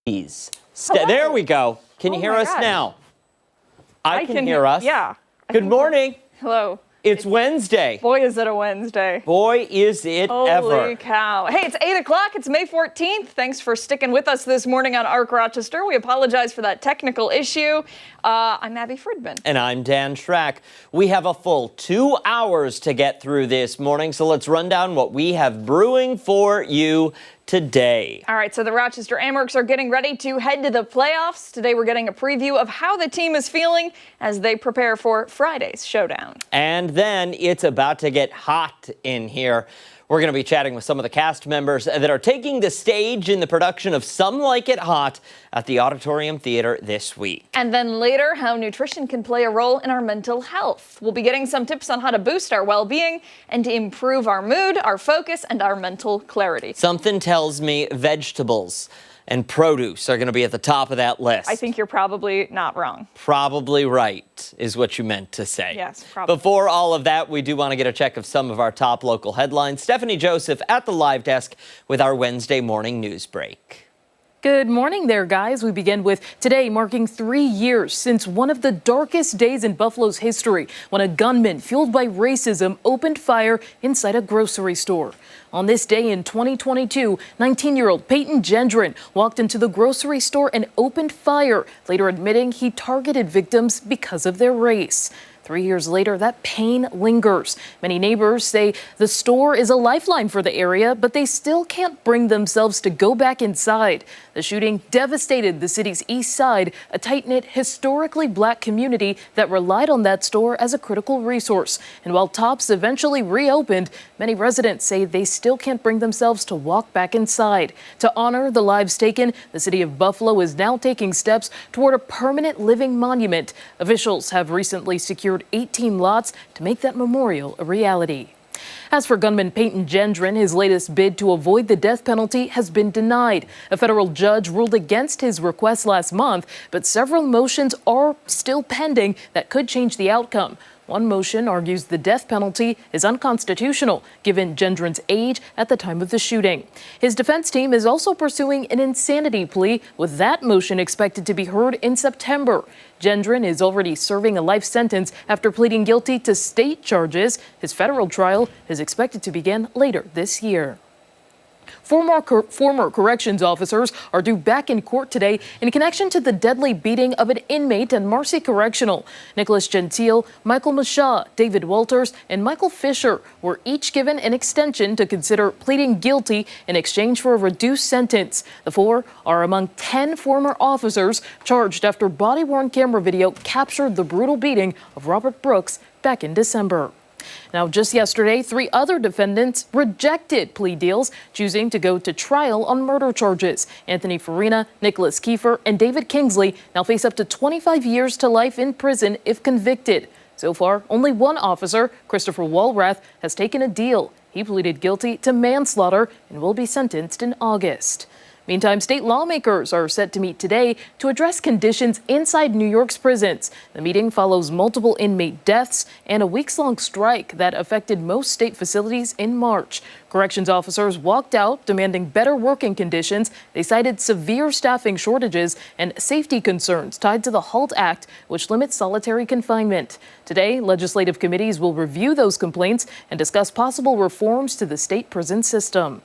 There we go. Can you hear us now? I can hear us. Yeah. Good morning. Hello. It's Wednesday. Boy, is it a Wednesday. Boy, is it ever. Holy cow. Hey, it's 8 o'clock. It's May 14th. Thanks for sticking with us this morning on ARC Rochester. We apologize for that technical issue. I'm Abby Fridman. And I'm Dan Schrack. We have a full 2 hours to get through this morning, so let's run down what we have brewing for you today. All right, so the Rochester Amherst are getting ready to head to the playoffs. Today we're getting a preview of how the team is feeling as they prepare for Friday's showdown. And then it's about to get hot in here. We're going to be chatting with some of the cast members that are taking the stage in the production of Some Like It Hot at the Auditorium Theater this week. And then later, how nutrition can play a role in our mental health. We'll be getting some tips on how to boost our well-being and to improve our mood, our focus, and our mental clarity. Something tells me vegetables and produce are going to be at the top of that list. I think you're probably not wrong. Probably right is what you meant to say. Yes, probably. Before all of that, we do want to get a check of some of our top local headlines. Stephanie Joseph at the live desk with our Wednesday morning news break. Good morning there, guys. We begin with today marking 3 years since one of the darkest days in Buffalo's history when a gunman fueled by racism opened fire inside a grocery store. On this day in 2022, 19-year-old Peyton Gendron walked into the grocery store and opened fire, later admitting he targeted victims because of their race. 3 years later, that pain lingers. Many neighbors say the store is a lifeline for the area, but they still can't bring themselves to go back inside. The shooting devastated the city's east side, a tight-knit, historically black community that relied on that store as a critical resource. And while Tops eventually reopened, many residents say they still can't bring themselves to walk back inside. To honor the lives taken, the city of Buffalo is now taking steps toward a permanent living monument. Officials have recently secured 18 lots to make that memorial a reality. As for gunman Peyton Gendron, his latest bid to avoid the death penalty has been denied. A federal judge ruled against his request last month, but several motions are still pending that could change the outcome. One motion argues the death penalty is unconstitutional, given Gendron's age at the time of the shooting. His defense team is also pursuing an insanity plea, with that motion expected to be heard in September. Gendron is already serving a life sentence after pleading guilty to state charges. His federal trial is expected to begin later this year. Former corrections officers are due back in court today in connection to the deadly beating of an inmate at Marcy Correctional. Nicholas Gentile, Michael Mashaw, David Walters, and Michael Fisher were each given an extension to consider pleading guilty in exchange for a reduced sentence. The four are among 10 former officers charged after body-worn camera video captured the brutal beating of Robert Brooks back in December. Now, just yesterday, 3 other defendants rejected plea deals, choosing to go to trial on murder charges. Anthony Farina, Nicholas Kiefer, and David Kingsley now face up to 25 years to life in prison if convicted. So far, only one officer, Christopher Walrath, has taken a deal. He pleaded guilty to manslaughter and will be sentenced in August. Meantime, state lawmakers are set to meet today to address conditions inside New York's prisons. The meeting follows multiple inmate deaths and a weeks-long strike that affected most state facilities in March. Corrections officers walked out demanding better working conditions. They cited severe staffing shortages and safety concerns tied to the HALT Act, which limits solitary confinement. Today, legislative committees will review those complaints and discuss possible reforms to the state prison system.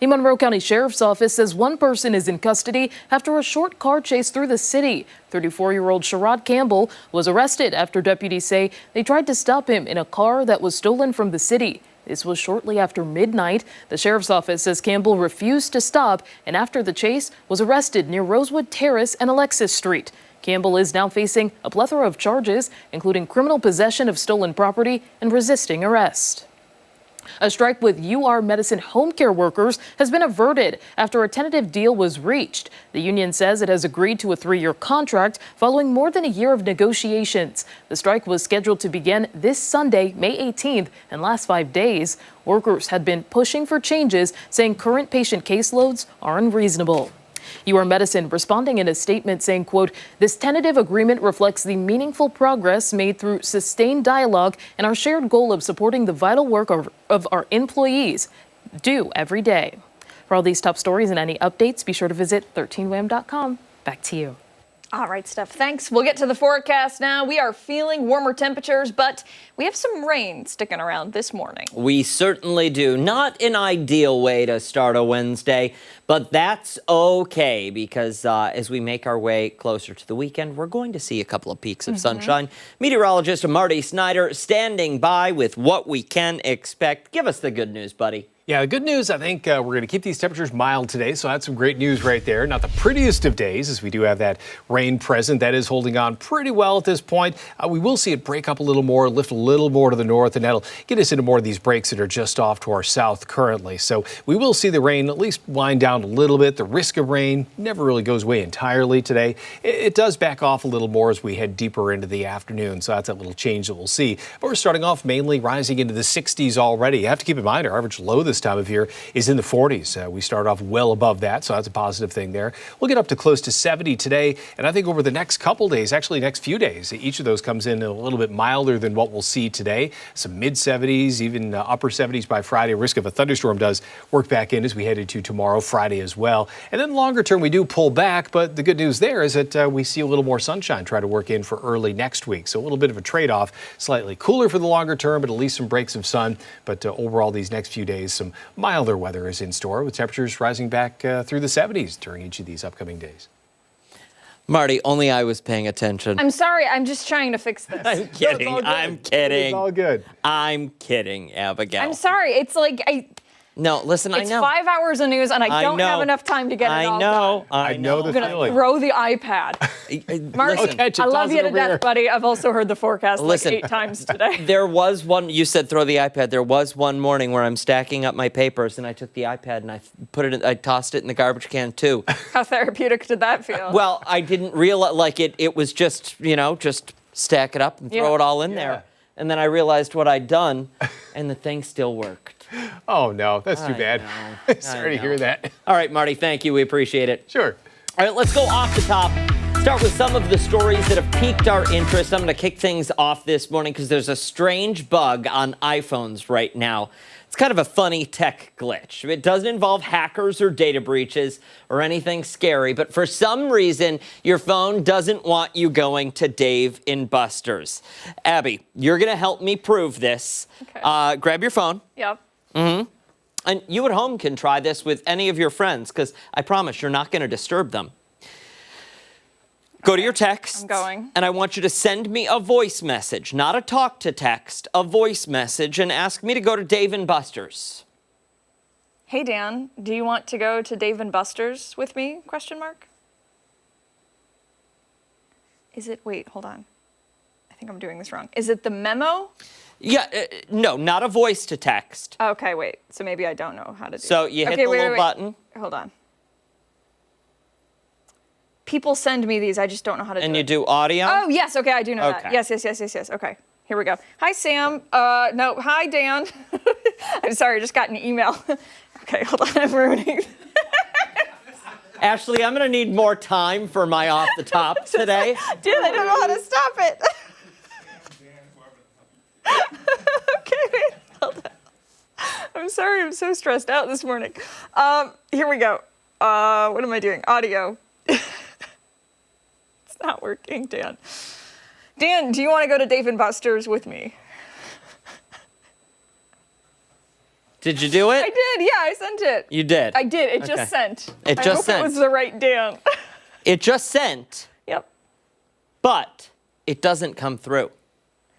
The Monroe County Sheriff's Office says one person is in custody after a short car chase through the city. 34-year-old Sherrod Campbell was arrested after deputies say they tried to stop him in a car that was stolen from the city. This was shortly after midnight. The Sheriff's Office says Campbell refused to stop and after the chase was arrested near Rosewood Terrace and Alexis Street. Campbell is now facing a plethora of charges, including criminal possession of stolen property and resisting arrest. A strike with UR Medicine home care workers has been averted after a tentative deal was reached. The union says it has agreed to a 3-year contract following more than a year of negotiations. The strike was scheduled to begin this Sunday, May 18th, and last 5 days. Workers had been pushing for changes, saying current patient caseloads are unreasonable. UR Medicine responding in a statement saying, quote, "This tentative agreement reflects the meaningful progress made through sustained dialogue and our shared goal of supporting the vital work of our employees do every day." For all these top stories and any updates, be sure to visit 13wham.com. Back to you. All right, Steph, thanks. We'll get to the forecast now. We are feeling warmer temperatures, but we have some rain sticking around this morning. We certainly do. Not an ideal way to start a Wednesday, but that's okay because as we make our way closer to the weekend, we're going to see a couple of peaks of sunshine. Meteorologist Marty Snyder standing by with what we can expect. Give us the good news, buddy. Yeah, the good news, I think we're going to keep these temperatures mild today, so that's some great news right there. Not the prettiest of days, as we do have that rain present. That is holding on pretty well at this point. We will see it break up a little more, lift a little more to the north, and that'll get us into more of these breaks that are just off to our south currently. So we will see the rain at least wind down a little bit. The risk of rain never really goes away entirely today. It does back off a little more as we head deeper into the afternoon, so that's a little change that we'll see. But we're starting off mainly rising into the 60s already. You have to keep in mind our average low this time of year is in the 40s. We start off well above that, so that's a positive thing there. We'll get up to close to 70 today, and I think over the next couple days, actually next few days, each of those comes in a little bit milder than what we'll see today. Some mid-70s, even upper 70s by Friday. Risk of a thunderstorm does work back in as we head into tomorrow, Friday as well. And then longer term, we do pull back, but the good news there is that we see a little more sunshine try to work in for early next week. So a little bit of a trade-off, slightly cooler for the longer term, but at least some breaks of sun. But overall, these next few days, some milder weather is in store with temperatures rising back through the 70s during each of these upcoming days. Marty, only I was paying attention. I'm sorry, I'm just trying to fix this. I'm kidding. I'm kidding. It's all good. I'm kidding, Abigail. I'm sorry, it's like No, listen, I it's know. 5 hours of news and I don't have enough time to get it all done. I know the I'm gonna feeling. throw the iPad. Marty, Listen, I love you to death, buddy. I've also heard the forecast like 8 times today. There was one, you said throw the iPad. There was one morning where I'm stacking up my papers and I took the iPad and I tossed it in the garbage can too. How therapeutic did that feel? Well, I didn't realize, like it was just, just stack it up and throw it all in there. And then I realized what I'd done and the thing still worked. Oh, no, that's too bad. Sorry to hear that. All right, Marty, thank you. We appreciate it. Sure. All right, let's go off the top. Start with some of the stories that have piqued our interest. I'm going to kick things off this morning because there's a strange bug on iPhones right now. It's kind of a funny tech glitch. It doesn't involve hackers or data breaches or anything scary, but for some reason, your phone doesn't want you going to Dave & Buster's. Abby, you're going to help me prove this. Okay. Grab your phone. Yep. And you at home can try this with any of your friends because I promise you're not going to disturb them. Go to your text. I'm going. And I want you to send me a voice message, not a talk to text, a voice message, and ask me to go to Dave & Buster's. Hey, Dan, do you want to go to Dave & Buster's with me? ? Is it, wait, hold on. I think I'm doing this wrong. Is it the memo? Yeah, no, not a voice to text. Okay, wait. So maybe I don't know how to do So that. you hit Okay, the wait, little wait. button. Hold on. People send me these. I just don't know how to do it. And you do audio? Oh, yes. Okay, I do know that. Okay. Yes. Okay, here we go. Hi, Sam. No, hi, Dan. I'm sorry, I just got an email. Okay, hold on. I'm ruining. Ashley, I'm going to need more time for my off the top today. Dude, I don't know how to stop it. Okay, wait, hold on. I'm sorry, I'm so stressed out this morning. Here we go. What am I doing? Audio. It's not working, Dan. Dan, do you want to go to Dave & Buster's with me? Did you do it? I did, yeah, I sent it. You did? I did, it Okay. just sent. It I just hope sent. it was the right Dan. It just sent, Yep. but it doesn't come through.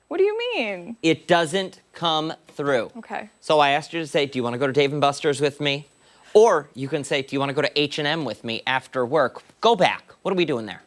What do you mean? It doesn't come through. Okay. So I asked you to say, do you want to go to Dave & Buster's with me? Or you can say, do you want to go to H&M with me after work? Go back. What are we doing there?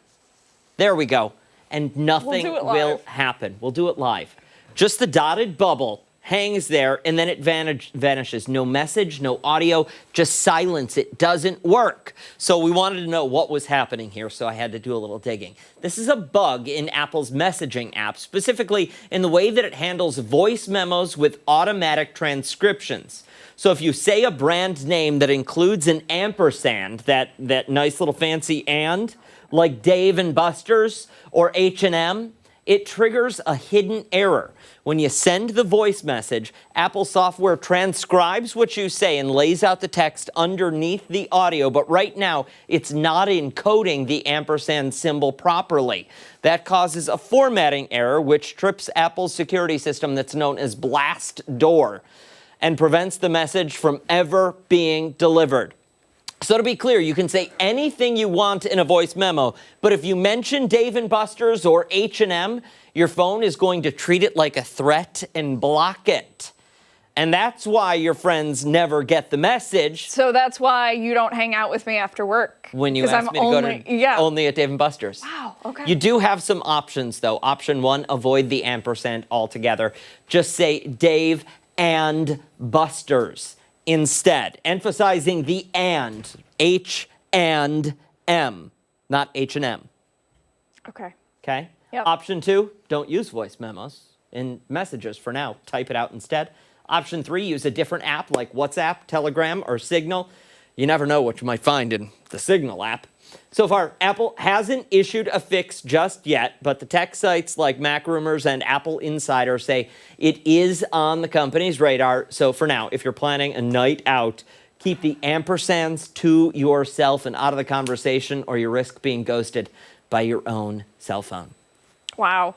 There we go. And nothing do it will live. happen. We'll do it live. Just the dotted bubble hangs there, and then it vanishes. No message, no audio, just silence. It doesn't work. So we wanted to know what was happening here, so I had to do a little digging. This is a bug in Apple's messaging app, specifically in the way that it handles voice memos with automatic transcriptions. So if you say a brand name that includes an ampersand, that nice little fancy and, like Dave & Buster's or H&M, It triggers a hidden error. When you send the voice message, Apple software transcribes what you say and lays out the text underneath the audio, but right now it's not encoding the ampersand symbol properly. That causes a formatting error, which trips Apple's security system that's known as Blast Door and prevents the message from ever being delivered. So to be clear, you can say anything you want in a voice memo, but if you mention Dave & Buster's or H&M, your phone is going to treat it like a threat and block it. And that's why your friends never get the message. So that's why you don't hang out with me after work. When you ask me to go to only at Dave & Buster's. Wow, okay. You do have some options, though. Option 1, avoid the ampersand altogether. Just say Dave and Buster's instead, emphasizing the and, H and M, not H&M. Okay. Okay? Yep. Option 2, don't use voice memos in messages for now. Type it out instead. Option 3, use a different app like WhatsApp, Telegram, or Signal. You never know what you might find in the Signal app. So far, Apple hasn't issued a fix just yet, but the tech sites like MacRumors and Apple Insider say it is on the company's radar. So for now, if you're planning a night out, keep the ampersands to yourself and out of the conversation, or you risk being ghosted by your own cell phone. Wow.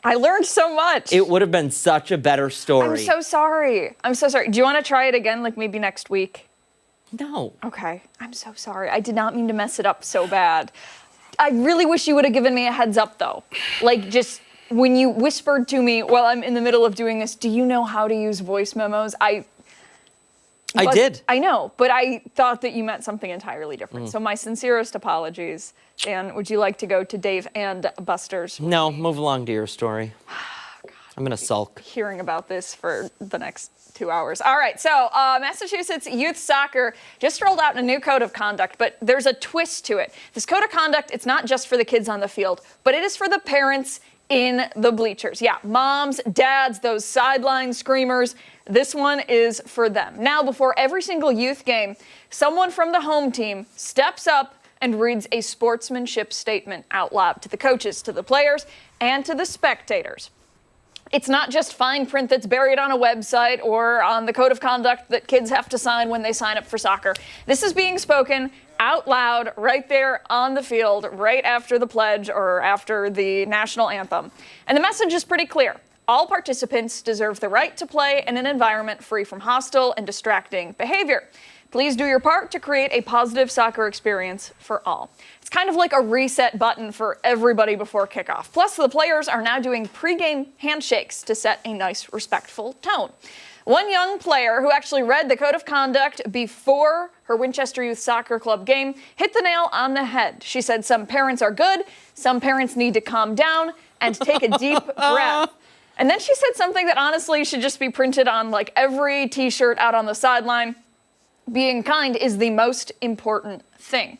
I learned so much. It would have been such a better story. I'm so sorry. I'm so sorry. Do you want to try it again, like maybe next week? No. Okay. I'm so sorry. I did not mean to mess it up so bad. I really wish you would have given me a heads up, though. Like, just when you whispered to me while I'm in the middle of doing this, do you know how to use voice memos? I did. I know, but I thought that you meant something entirely different. So my sincerest apologies. Dan, would you like to go to Dave and Buster's? No, move along to your story. I'm going to sulk. Hearing about this for the next 2 hours. All right, so Massachusetts youth soccer just rolled out a new code of conduct, but there's a twist to it. This code of conduct, it's not just for the kids on the field, but it is for the parents in the bleachers. Yeah, moms, dads, those sideline screamers. This one is for them. Now, before every single youth game, someone from the home team steps up and reads a sportsmanship statement out loud to the coaches, to the players, and to the spectators. It's not just fine print that's buried on a website or on the code of conduct that kids have to sign when they sign up for soccer. This is being spoken out loud right there on the field, right after the pledge or after the national anthem. And the message is pretty clear. All participants deserve the right to play in an environment free from hostile and distracting behavior. Please do your part to create a positive soccer experience for all. It's kind of like a reset button for everybody before kickoff. Plus, the players are now doing pregame handshakes to set a nice, respectful tone. One young player who actually read the code of conduct before her Winchester Youth Soccer Club game hit the nail on the head. She said some parents are good, some parents need to calm down and take a deep breath. And then she said something that honestly should just be printed on like every t-shirt out on the sideline. Being kind is the most important thing.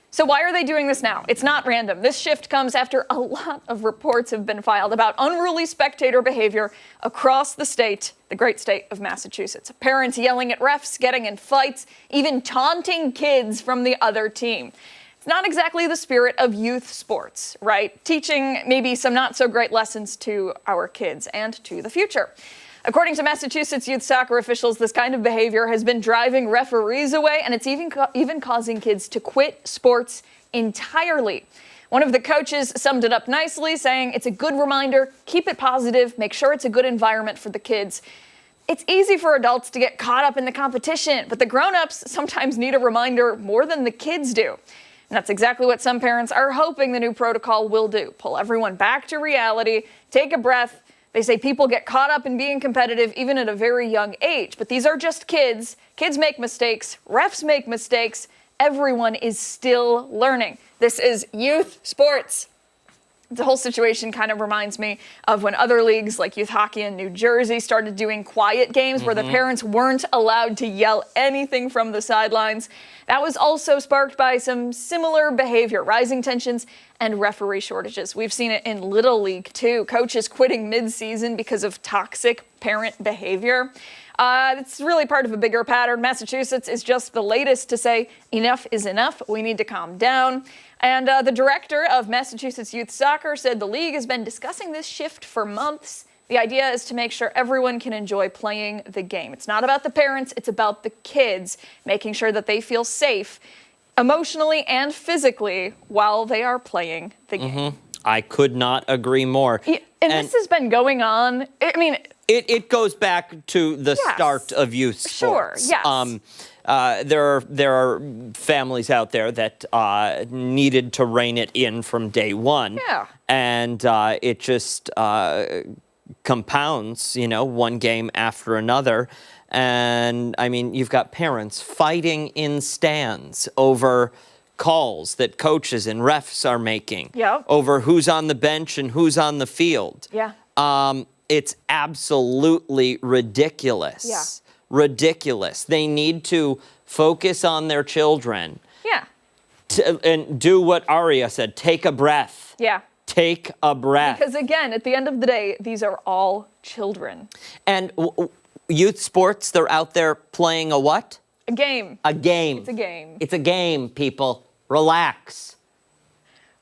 So why are they doing this now? It's not random. This shift comes after a lot of reports have been filed about unruly spectator behavior across the state, the great state of Massachusetts. Parents yelling at refs, getting in fights, even taunting kids from the other team. It's not exactly the spirit of youth sports, right? Teaching maybe some not so great lessons to our kids and to the future. According to Massachusetts youth soccer officials, this kind of behavior has been driving referees away, and it's even causing kids to quit sports entirely. One of the coaches summed it up nicely, saying it's a good reminder, keep it positive, make sure it's a good environment for the kids. It's easy for adults to get caught up in the competition, but the grown-ups sometimes need a reminder more than the kids do. And that's exactly what some parents are hoping the new protocol will do. Pull everyone back to reality, take a breath. They say people get caught up in being competitive even at a very young age, but these are just kids. Kids make mistakes, refs make mistakes. Everyone is still learning. This is youth sports. The whole situation kind of reminds me of when other leagues like youth hockey in New Jersey started doing quiet games where the parents weren't allowed to yell anything from the sidelines. That was also sparked by some similar behavior, rising tensions and referee shortages. We've seen it in Little League too. Coaches quitting mid-season because of toxic parent behavior. It's really part of a bigger pattern. Massachusetts is just the latest to say enough is enough. We need to calm down. And the director of Massachusetts Youth Soccer said the league has been discussing this shift for months. The idea is to make sure everyone can enjoy playing the game. It's not about the parents, it's about the kids, making sure that they feel safe emotionally and physically while they are playing the game. I could not agree more. Yeah, and this has been going on. I mean, it goes back to the Yes. start of youth sports. Sure, yes. There are families out there that needed to rein it in from day one. Yeah. And it just compounds, one game after another. And I mean, you've got parents fighting in stands over calls that coaches and refs are making, Yep. over who's on the bench and who's on the field. Yeah. It's absolutely ridiculous. Yeah. Ridiculous. They need to focus on their children Yeah. and do what Aria said, take a breath. Yeah. Take a breath. Because again, at the end of the day, these are all children. And youth sports, they're out there playing a what? A game. A game. It's a game. It's a game, people. Relax.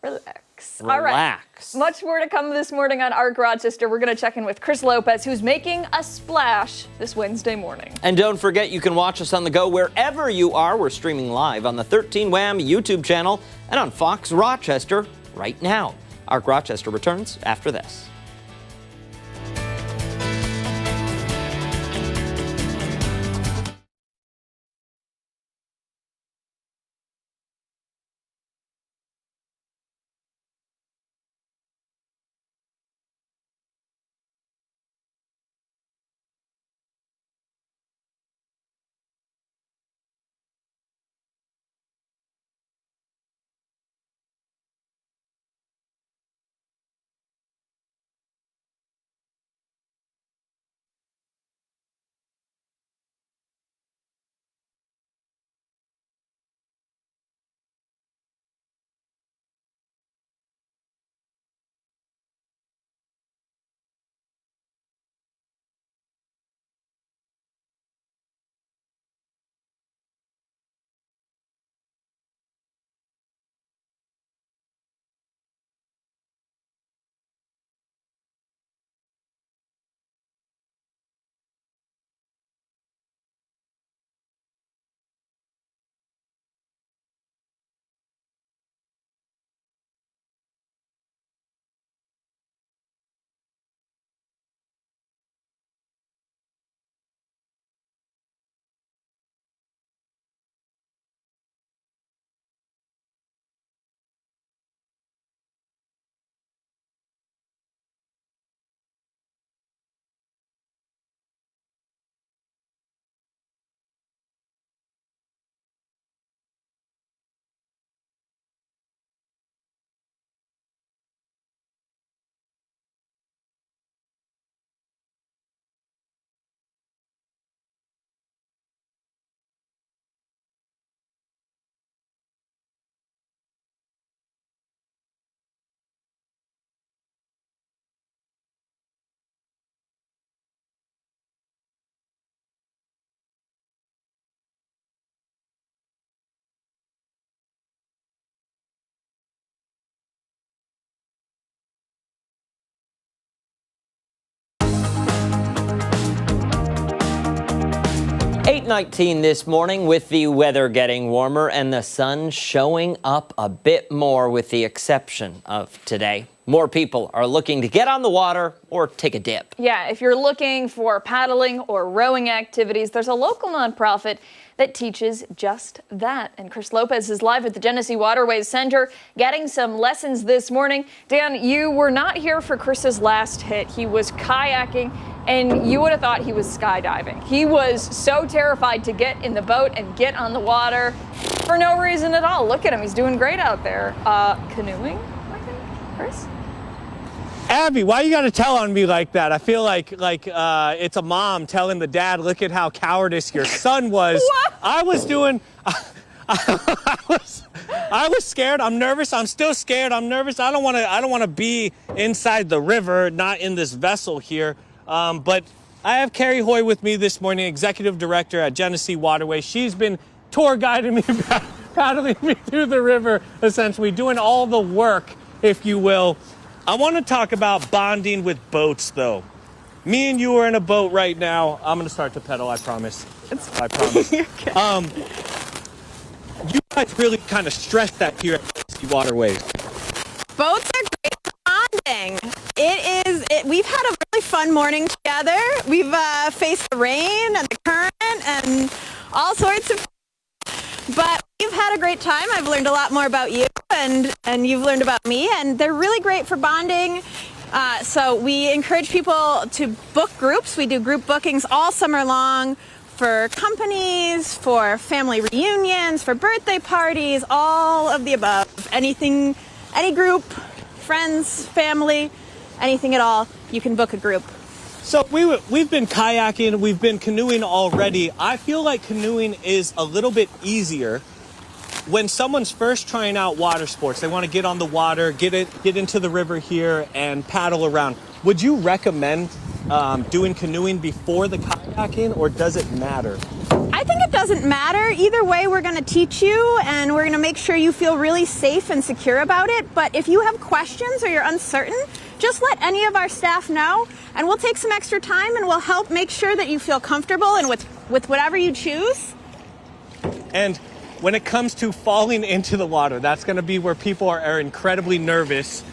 Relax. All right. Relax. Much more to come this morning on ARC Rochester. We're going to check in with Chris Lopez, who's making a splash this Wednesday morning. And don't forget, you can watch us on the go wherever you are. We're streaming live on the 13 Wham YouTube channel and on Fox Rochester right now. ARC Rochester returns after this. .19 this morning with the weather getting warmer and the sun showing up a bit more with the exception of today. More people are looking to get on the water or take a dip. Yeah, if you're looking for paddling or rowing activities, there's a local nonprofit that teaches just that. And Chris Lopez is live at the Genesee Waterways Center getting some lessons this morning. Dan, you were not here for Chris's last hit. He was kayaking, and you would have thought he was skydiving. He was so terrified to get in the boat and get on the water for no reason at all. Look at him. He's doing great out there. Canoeing, I think, Chris? Abby, why you gotta tell on me like that? I feel like it's a mom telling the dad, look at how cowardice your son was. What? I was scared. I'm nervous. I'm still scared. I'm nervous. I don't want to be inside the river, not in this vessel here. But I have Carrie Hoy with me this morning, Executive Director at Genesee Waterways. She's been tour guiding me, paddling me through the river, essentially doing all the work, if you will. I want to talk about bonding with boats, though. Me and you are in a boat right now. I'm going to start to pedal, I promise. I promise. You guys really kind of stress that here at Genesee Waterways. Boats are great for bonding. We've had a really fun morning together. We've faced the rain and the current and all sorts of, but we've had a great time. I've learned a lot more about you and you've learned about me, and they're really great for bonding. So we encourage people to book groups. We do group bookings all summer long for companies, for family reunions, for birthday parties, all of the above. Anything, any group, friends, family, anything at all, you can book a group. So we've been kayaking, we've been canoeing already. I feel like canoeing is a little bit easier when someone's first trying out water sports. They want to get on the water, get into the river here and paddle around. Would you recommend doing canoeing before the kayaking, or does it matter? I think it doesn't matter. Either way, we're going to teach you and we're going to make sure you feel really safe and secure about it. But if you have questions or you're uncertain, just let any of our staff know, and we'll take some extra time and we'll help make sure that you feel comfortable and with whatever you choose. And when it comes to falling into the water, that's going to be where people are incredibly nervous.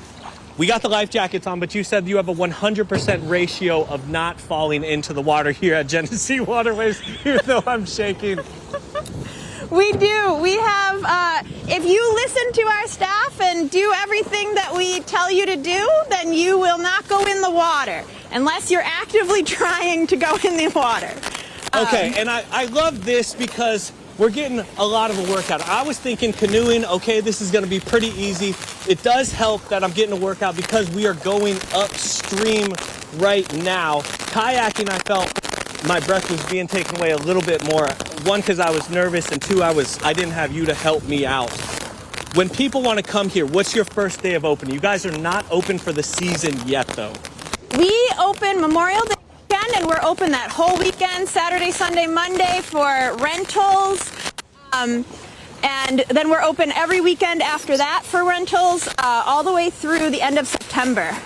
We got the life jackets on, but you said you have a 100% ratio of not falling into the water here at Genesee Waterways, even though I'm shaking. We do. We have, if you listen to our staff and do everything that we tell you to do, then you will not go in the water unless you're actively trying to go in the water. Okay, and I love this because we're getting a lot of a workout. I was thinking canoeing, okay, this is going to be pretty easy. It does help that I'm getting a workout because we are going upstream right now. Kayaking, I felt my breath was being taken away a little bit more. One, because I was nervous, and two, I didn't have you to help me out. When people want to come here, what's your first day of opening? You guys are not open for the season yet, though. We open Memorial Day weekend, and we're open that whole weekend, Saturday, Sunday, Monday, for rentals. And then we're open every weekend after that for rentals, all the way through the end of September.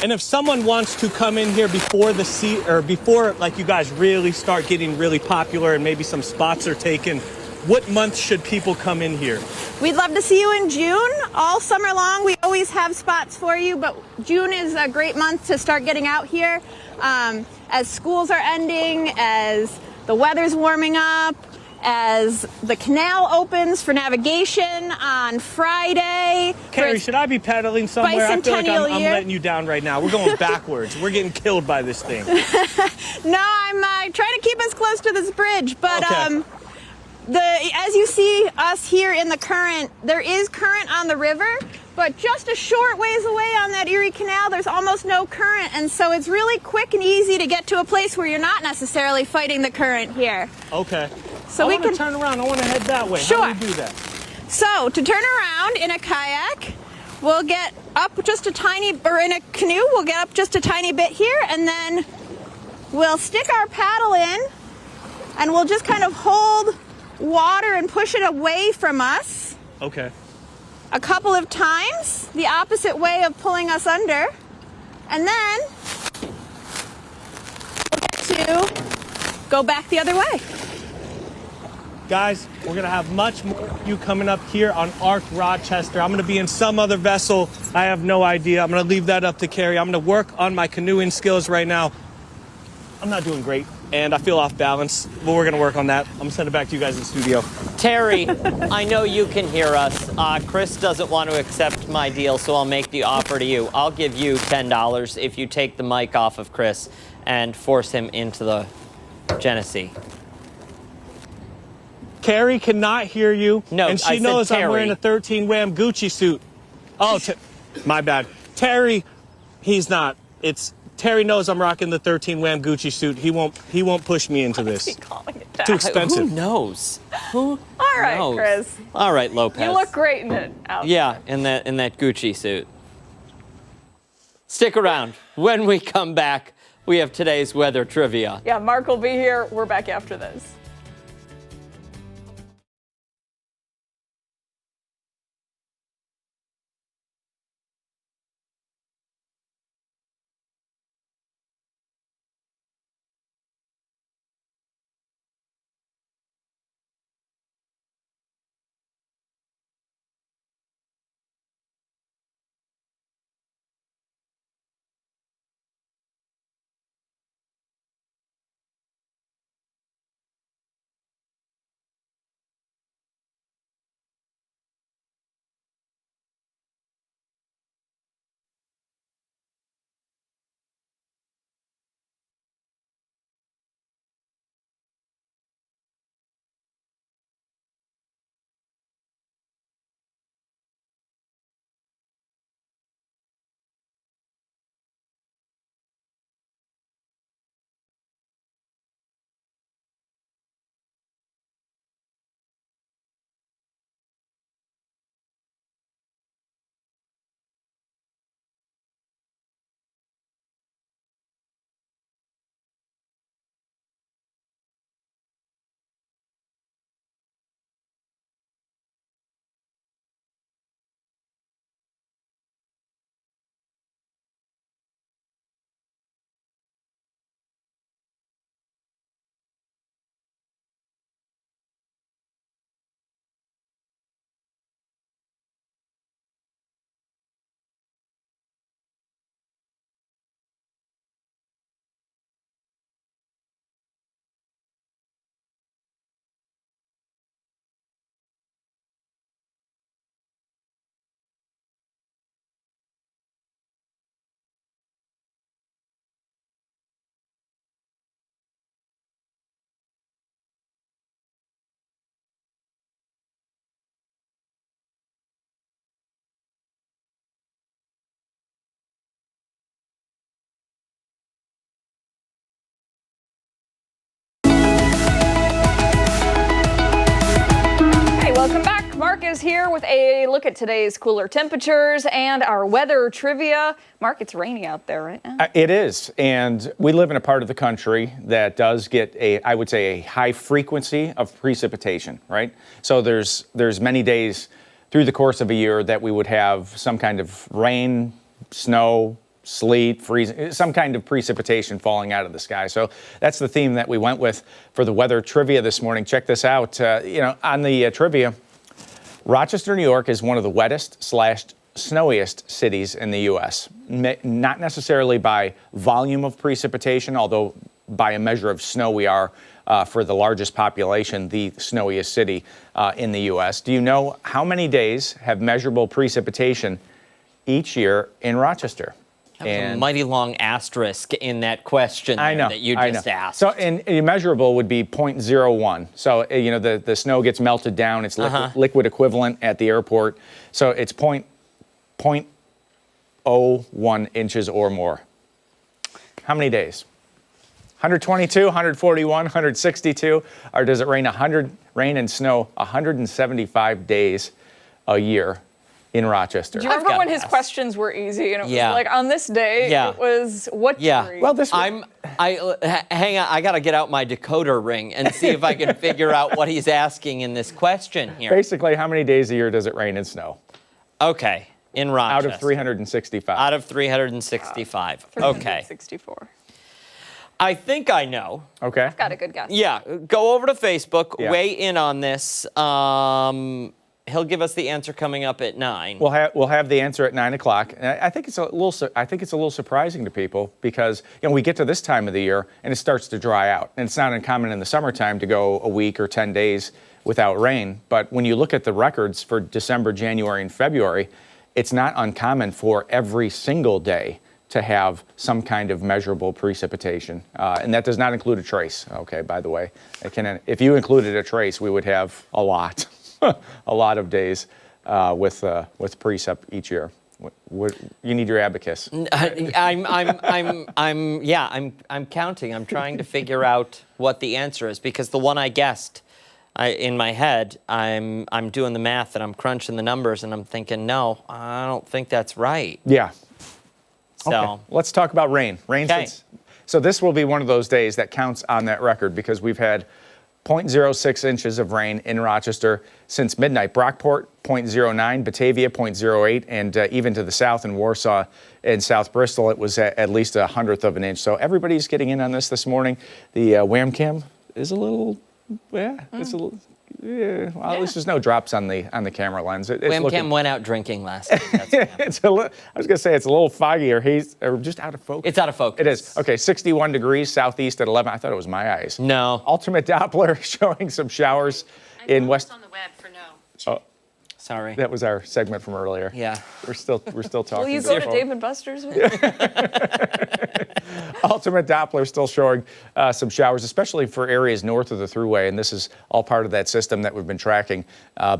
And if someone wants to come in here before before like you guys really start getting really popular and maybe some spots are taken, what month should people come in here? We'd love to see you in June. All summer long, we always have spots for you, but June is a great month to start getting out here. As schools are ending, as the weather's warming up, as the canal opens for navigation on Friday. Carrie, should I be pedaling somewhere? I feel like I'm year. letting you down right now. We're going backwards. We're getting killed by this thing. No, I'm trying to keep us close to this bridge, but okay. As you see us here in the current, there is current on the river, but just a short ways away on that Erie Canal, there's almost no current, and so it's really quick and easy to get to a place where you're not necessarily fighting the current here. Okay. So I we want to can turn around. I want to head that way. Sure. How do we do that? So to turn around in a kayak, we'll get up just a tiny, or in a canoe, we'll get up just a tiny bit here, and then we'll stick our paddle in, and we'll just kind of hold water and push it away from us. Okay. A couple of times, the opposite way of pulling us under, and then we'll get to go back the other way. Guys, we're going to have much more of you coming up here on Ark Rochester. I'm going to be in some other vessel. I have no idea. I'm going to leave that up to Carrie. I'm going to work on my canoeing skills right now. I'm not doing great, and I feel off balance, but we're going to work on that. I'm going to send it back to you guys in the studio. Terry, I know you can hear us. Chris doesn't want to accept my deal, so I'll make the offer to you. I'll give you $10 if you take the mic off of Chris and force him into the Genesee. Carrie cannot hear you, no, and she knows I'm wearing a 13 Wham Gucci suit. Oh, my bad. Terry, he's not. Terry knows I'm rocking the 13 Wham Gucci suit. He won't push me into this. Too expensive. Who knows? All right, knows? Chris. All right, Lopez. You look great in it. Out Yeah, in that Gucci suit. Stick around. When we come back, we have today's weather trivia. Yeah, Mark will be here. We're back after this. Welcome back. Mark is here with a look at today's cooler temperatures and our weather trivia. Mark, it's rainy out there right now. It is, and we live in a part of the country that does get I would say, a high frequency of precipitation, right? So there's many days through the course of a year that we would have some kind of rain, snow, sleet, freezing, some kind of precipitation falling out of the sky. So that's the theme that we went with for the weather trivia this morning. Check this out. On the trivia, Rochester, New York is one of the wettest / snowiest cities in the U.S. Not necessarily by volume of precipitation, although by a measure of snow we are, for the largest population, the snowiest city in the U.S. Do you know how many days have measurable precipitation each year in Rochester? That was a mighty long asterisk in that question that you just asked. So, and immeasurable would be 0.01. So, the snow gets melted down. It's liquid equivalent at the airport. So it's 0.01 inches or more. How many days? 122, 141, 162, or does it rain and snow 175 days a year in Rochester? Do you remember when his questions were easy and it was like on this day it was what degree? Well, this hang on, I got to get out my decoder ring and see if I can figure out what he's asking in this question here. Basically, how many days a year does it rain and snow? Okay, in Rochester. Out of 365. Out of 365. Okay. 364. I think I know. Okay. I've got a good guess. Yeah, go over to Facebook, weigh in on this. He'll give us the answer coming up at 9. We'll have the answer at 9 o'clock. And I think it's a little surprising to people because we get to this time of the year and it starts to dry out. And it's not uncommon in the summertime to go a week or 10 days without rain. But when you look at the records for December, January, and February, it's not uncommon for every single day to have some kind of measurable precipitation. And that does not include a trace, okay, by the way. If you included a trace, we would have a lot. A lot of days with precip each year. You need your abacus. I'm counting. I'm trying to figure out what the answer is because the one I guessed, in my head, I'm doing the math and I'm crunching the numbers and I'm thinking, no, I don't think that's right. Yeah. So okay. Let's talk about rain. Rain So this will be one of those days that counts on that record because we've had 0.06 inches of rain in Rochester since midnight. Brockport, 0.09, Batavia, 0.08, and even to the south in Warsaw and South Bristol, it was at least 1/100 of an inch. So everybody's getting in on this morning. The wham-cam is a little, it's a little. Yeah, well, at least there's no drops on the camera lens. Wham-cam went out drinking last night. That's I was gonna say it's a little foggy or haze or just out of focus. It's out of focus. It is. Okay, 61 degrees southeast at 11. I thought it was my eyes. No. Ultimate Doppler showing some showers in west. on the web for no. Oh, Sorry. that was our segment from earlier. Yeah. We're still talking. Will you go to Dave & Buster's with me? Ultimate Doppler still showing some showers, especially for areas north of the Thruway, and this is all part of that system that we've been tracking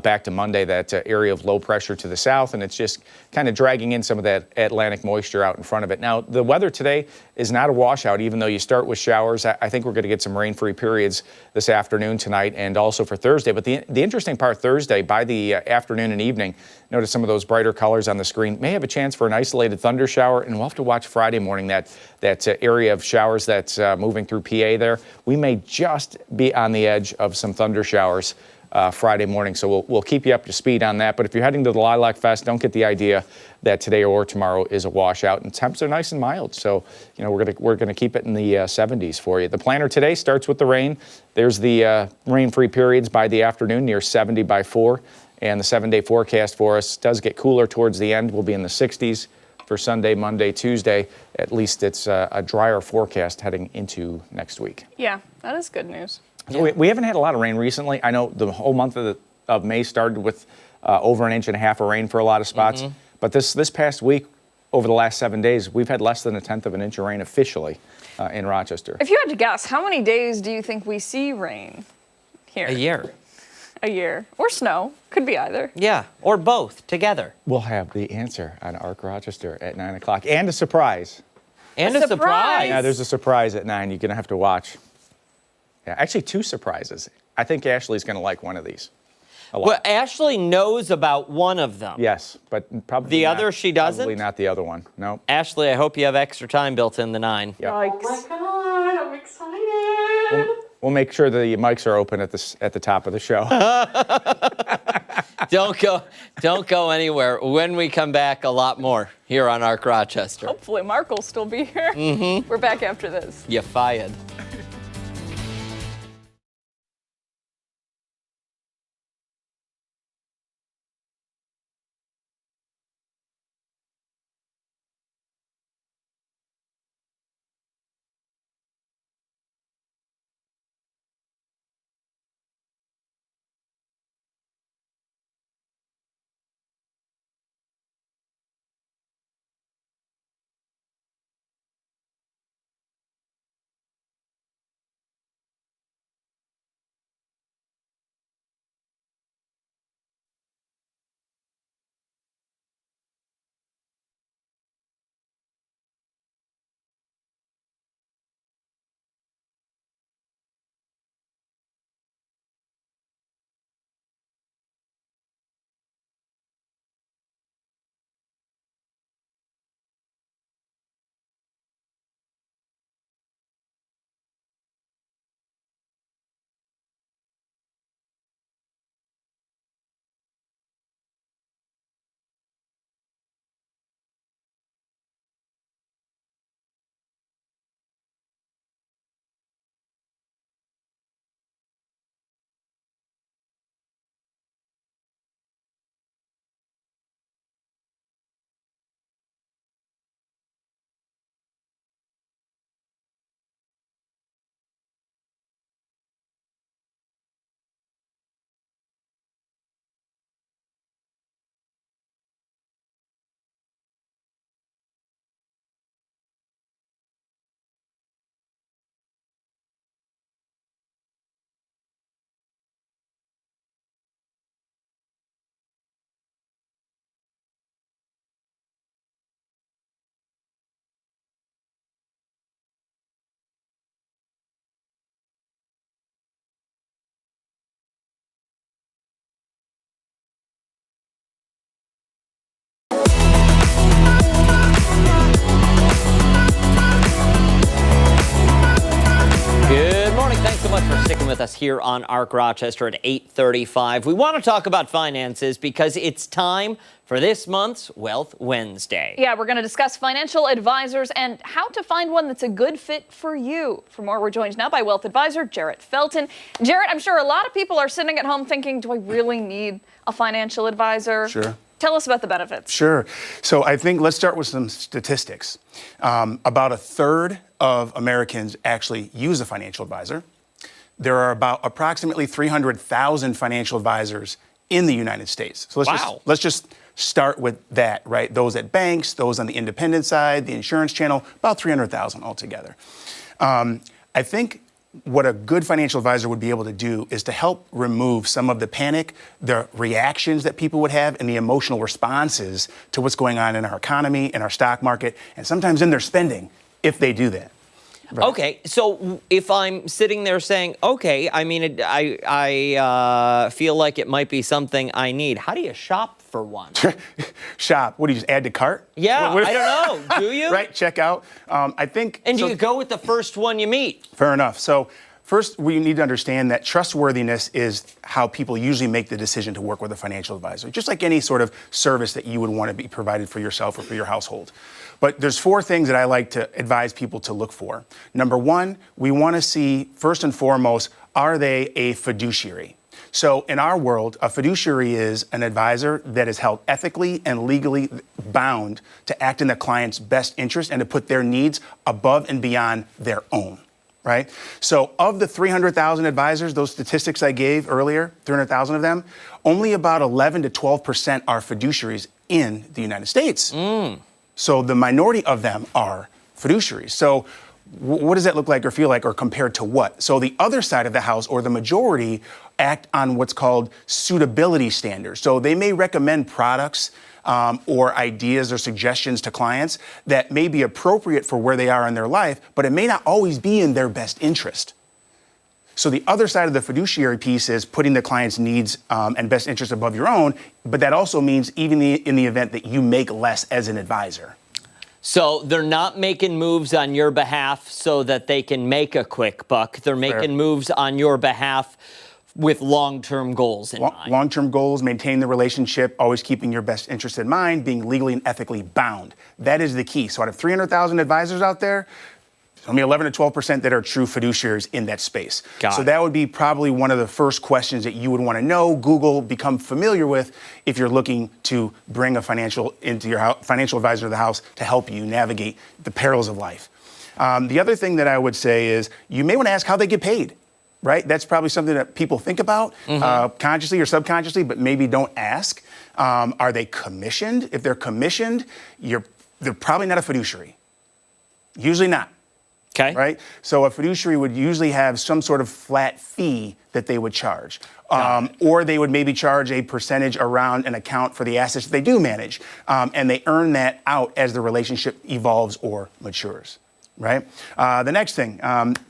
back to Monday, that area of low pressure to the south, and it's just kind of dragging in some of that Atlantic moisture out in front of it. Now, the weather today is not a washout, even though you start with showers. I think we're going to get some rain-free periods this afternoon, tonight, and also for Thursday. But the interesting part Thursday, by the afternoon and evening, notice some of those brighter colors on the screen, may have a chance for an isolated thunder shower, and we'll have to watch Friday morning that area of showers that's moving through PA there. We may just be on the edge of some thunder showers Friday morning, so we'll keep you up to speed on that. But if you're heading to the Lilac Fest, don't get the idea that today or tomorrow is a washout. And temps are nice and mild, so we're gonna keep it in the 70s for you. The planner today starts with the rain. There's the rain-free periods by the afternoon, near 70 by 4. And the 7-day forecast for us does get cooler towards the end. We'll be in the 60s for Sunday, Monday, Tuesday. At least it's a drier forecast heading into next week. Yeah, that is good news. Yeah. We haven't had a lot of rain recently. I know the whole month of May started with over 1.5 inches of rain for a lot of spots. Mm-hmm. But this past week, over the last 7 days, we've had less than 1/10 of an inch of rain officially in Rochester. If you had to guess, how many days do you think we see rain here? A year. A year. Or snow. Could be either. Yeah, or both together. We'll have the answer on Arc Rochester at 9 o'clock. And a surprise. And a surprise. Yeah, there's a surprise at 9. You're going to have to watch. Yeah, actually 2 surprises. I think Ashley's going to like one of these a lot. Well, Ashley knows about one of them. Yes, but probably the not, other she doesn't? Probably not the other one. No. Ashley, I hope you have extra time built in the 9. Yep. Oh my God, I'm excited. We'll make sure the mics are open at the top of the show. Don't go anywhere. When we come back, a lot more here on Arc Rochester. Hopefully Mark will still be here. Mm-hmm. We're back after this. You fired. us here on Arc Rochester at 8:35. We want to talk about finances because it's time for this month's Wealth Wednesday. Yeah, we're going to discuss financial advisors and how to find one that's a good fit for you. For more, we're joined now by wealth advisor Jarrett Felton. Jarrett, I'm sure a lot of people are sitting at home thinking, do I really need a financial advisor? Sure. Tell us about the benefits. Sure. So I think let's start with some statistics. About a third of Americans actually use a financial advisor. There are about approximately 300,000 financial advisors in the United States. So let's just start with that, right? Those at banks, those on the independent side, the insurance channel, about 300,000 altogether. I think what a good financial advisor would be able to do is to help remove some of the panic, the reactions that people would have, and the emotional responses to what's going on in our economy, in our stock market, and sometimes in their spending, if they do that. Right. Okay, so if I'm sitting there saying, okay, I mean, I feel like it might be something I need, how do you shop for one? Shop? What do you just add to cart? Yeah, I don't know. Do you? Right, check out. I think. And do you go with the first one you meet? Fair enough. So first, we need to understand that trustworthiness is how people usually make the decision to work with a financial advisor, just like any sort of service that you would want to be provided for yourself or for your household. But there's 4 things that I like to advise people to look for. Number 1, we want to see, first and foremost, are they a fiduciary? So in our world, a fiduciary is an advisor that is held ethically and legally bound to act in the client's best interest and to put their needs above and beyond their own. Right? So of the 300,000 advisors, those statistics I gave earlier, 300,000 of them, only about 11 to 12% are fiduciaries in the United States. So the minority of them are fiduciaries. So what does that look like or feel like or compared to what? So the other side of the house or the majority act on what's called suitability standards. So they may recommend products or ideas or suggestions to clients that may be appropriate for where they are in their life, but it may not always be in their best interest. So the other side of the fiduciary piece is putting the client's needs and best interest above your own, but that also means even in the event that you make less as an advisor. So they're not making moves on your behalf so that they can make a quick buck. They're making moves on your behalf with long-term goals in mind. Long-term goals, maintain the relationship, always keeping your best interest in mind, being legally and ethically bound. That is the key. So out of 300,000 advisors out there, only 11 to 12% that are true fiduciaries in that space. So that would be probably one of the first questions that you would want to know, Google, become familiar with if you're looking to bring a financial advisor to the house to help you navigate the perils of life. The other thing that I would say is you may want to ask how they get paid. Right? That's probably something that people think about consciously or subconsciously, but maybe don't ask. Are they commissioned? If they're commissioned, they're probably not a fiduciary. Usually not. Okay. Right? So a fiduciary would usually have some sort of flat fee that they would charge. Or they would maybe charge a percentage around an account for the assets that they do manage. And they earn that out as the relationship evolves or matures. Right? The next thing,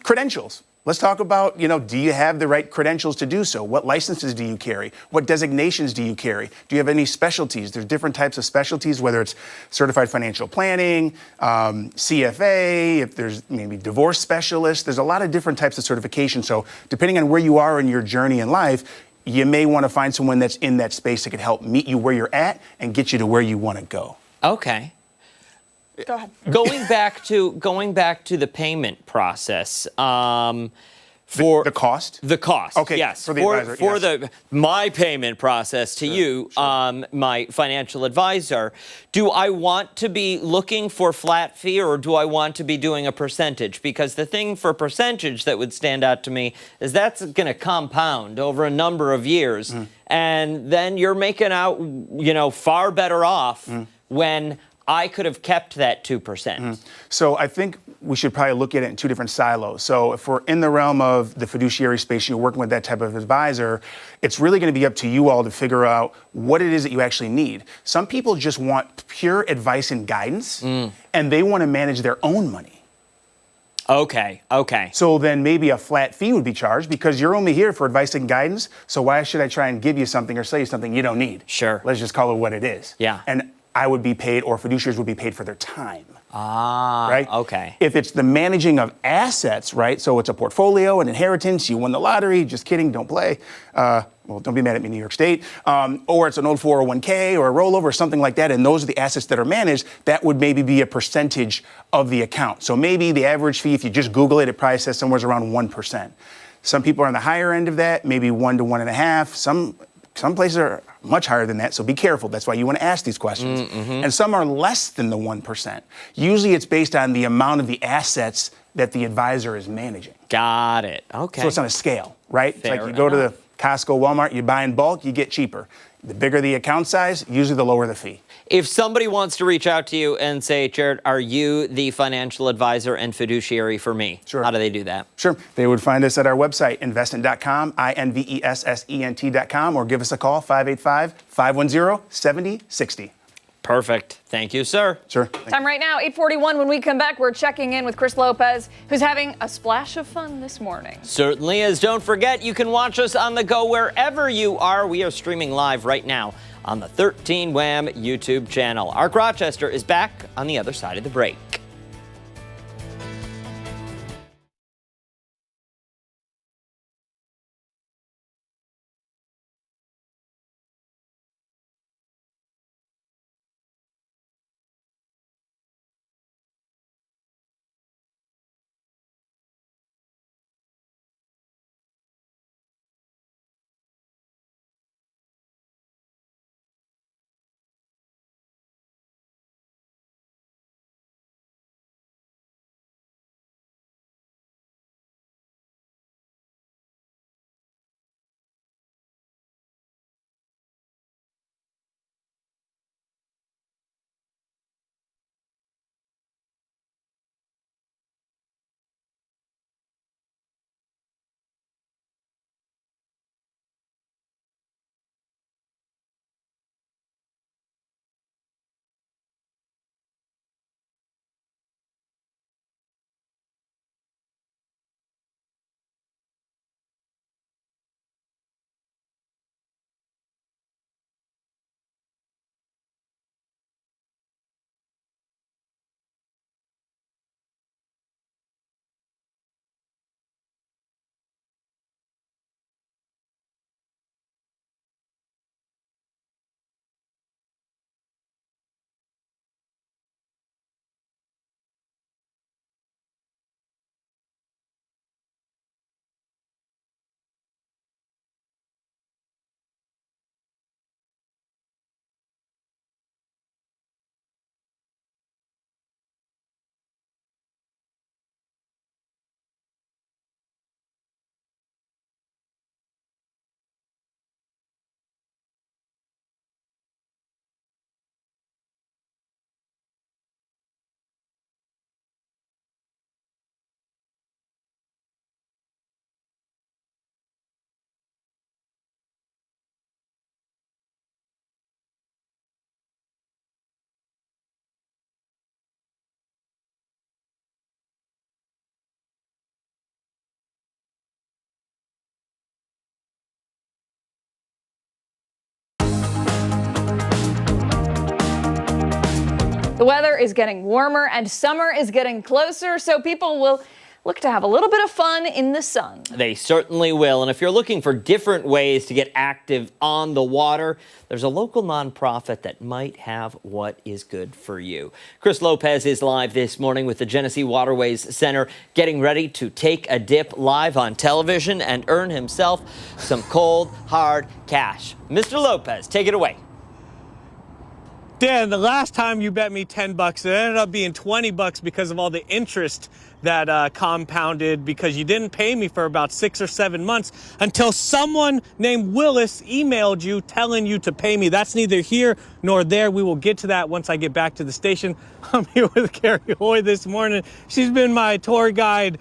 credentials. Let's talk about, do you have the right credentials to do so? What licenses do you carry? What designations do you carry? Do you have any specialties? There's different types of specialties, whether it's certified financial planning, CFA, if there's maybe divorce specialist. There's a lot of different types of certification. So depending on where you are in your journey in life, you may want to find someone that's in that space that could help meet you where you're at and get you to where you want to go. Okay. Go ahead. Going back to the payment process. For the cost? The cost. Okay. Yes. For the advisor. My payment process to you, my financial advisor. Do I want to be looking for flat fee or do I want to be doing a percentage? Because the thing for percentage that would stand out to me is that's going to compound over a number of years, and then you're making out, far better off when I could have kept that 2%. So I think we should probably look at it in 2 different silos. So if we're in the realm of the fiduciary space, you're working with that type of advisor, it's really going to be up to you all to figure out what it is that you actually need. Some people just want pure advice and guidance, and they want to manage their own money. Okay. So then maybe a flat fee would be charged because you're only here for advice and guidance, so why should I try and give you something or sell you something you don't need? Sure. Let's just call it what it is. Yeah. And I would be paid or fiduciaries would be paid for their time. Ah, Right? okay. If it's the managing of assets, right? So it's a portfolio, an inheritance, you won the lottery, just kidding, don't play. Well, don't be mad at me, New York State. Or it's an old 401k or a rollover or something like that, and those are the assets that are managed, that would maybe be a percentage of the account. So maybe the average fee, if you just Google it, it probably says somewhere around 1%. Some people are on the higher end of that, maybe 1 to 1.5. Some places are much higher than that, so be careful. That's why you want to ask these questions. And some are less than the 1%. Usually it's based on the amount of the assets that the advisor is managing. Got it. Okay. So it's on a scale, right? It's like Fair you go to enough. the Costco, Walmart, you buy in bulk, you get cheaper. The bigger the account size, usually the lower the fee. If somebody wants to reach out to you and say, Jared, are you the financial advisor and fiduciary for me? Sure. How do they do that? Sure. They would find us at our website, investent.com, invessent.com, or give us a call, 585-510-7060. Perfect. Thank you, sir. Sure. Time right now, 8:41. When we come back, we're checking in with Chris Lopez, who's having a splash of fun this morning. Certainly is. Don't forget, you can watch us on the go wherever you are. We are streaming live right now on the 13 Wham YouTube channel. Ark Rochester is back on the other side of the break. The weather is getting warmer and summer is getting closer, so people will look to have a little bit of fun in the sun. They certainly will. And if you're looking for different ways to get active on the water, there's a local nonprofit that might have what is good for you. Chris Lopez is live this morning with the Genesee Waterways Center, getting ready to take a dip live on television and earn himself some cold, hard cash. Mr. Lopez, take it away. Dan, the last time you bet me $10, it ended up being $20 because of all the interest that compounded because you didn't pay me for about 6 or 7 months until someone named Willis emailed you telling you to pay me. That's neither here nor there. We will get to that once I get back to the station. I'm here with Carrie Hoy this morning. She's been my tour guide,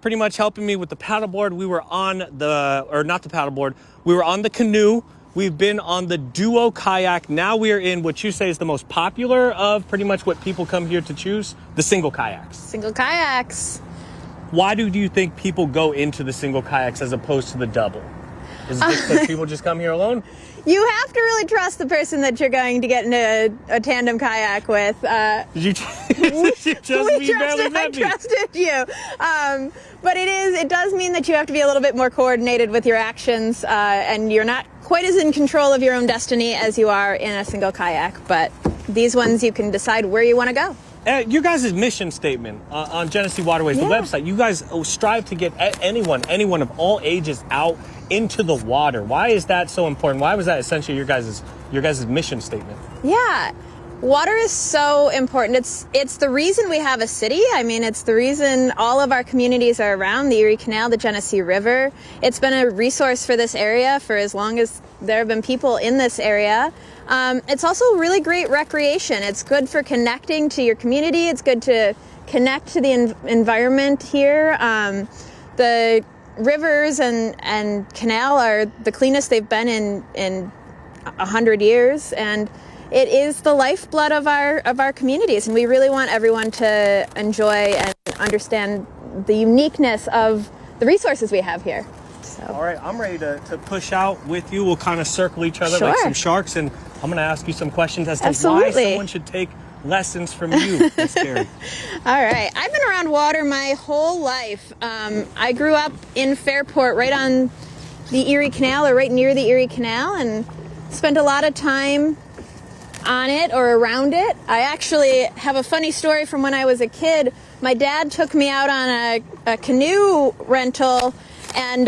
pretty much helping me with the paddleboard. We were on the, or not the paddleboard, we were on the canoe. We've been on the duo kayak. Now we are in what you say is the most popular of pretty much what people come here to choose, the single kayaks. Single kayaks. Why do you think people go into the single kayaks as opposed to the double? Is it just because people just come here alone? You have to really trust the person that you're going to get into a tandem kayak with. Did you I trusted you. But it does mean that you have to be a little bit more coordinated with your actions, and you're not quite as in control of your own destiny as you are in a single kayak. But these ones, you can decide where you want to go. Your guys' mission statement on Genesee Waterways, the website, you guys strive to get anyone of all ages out into the water. Why is that so important? Why was that essentially your guys' mission statement? Yeah. Water is so important. It's the reason we have a city. I mean, it's the reason all of our communities are around the Erie Canal, the Genesee River. It's been a resource for this area for as long as there have been people in this area. It's also really great recreation. It's good for connecting to your community. It's good to connect to the environment here. The rivers and canal are the cleanest they've been in 100 years, and it is the lifeblood of our communities, and we really want everyone to enjoy and understand the uniqueness of the resources we have here. So. All right, I'm ready to push out with you. We'll kind of circle each other Sure. like some sharks, and I'm going to ask you some questions as to Absolutely. why someone should take lessons from you, Miss Carrie. All right, I've been around water my whole life. I grew up in Fairport, right on the Erie Canal, or right near the Erie Canal, and spent a lot of time on it or around it. I actually have a funny story from when I was a kid. My dad took me out on a canoe rental, and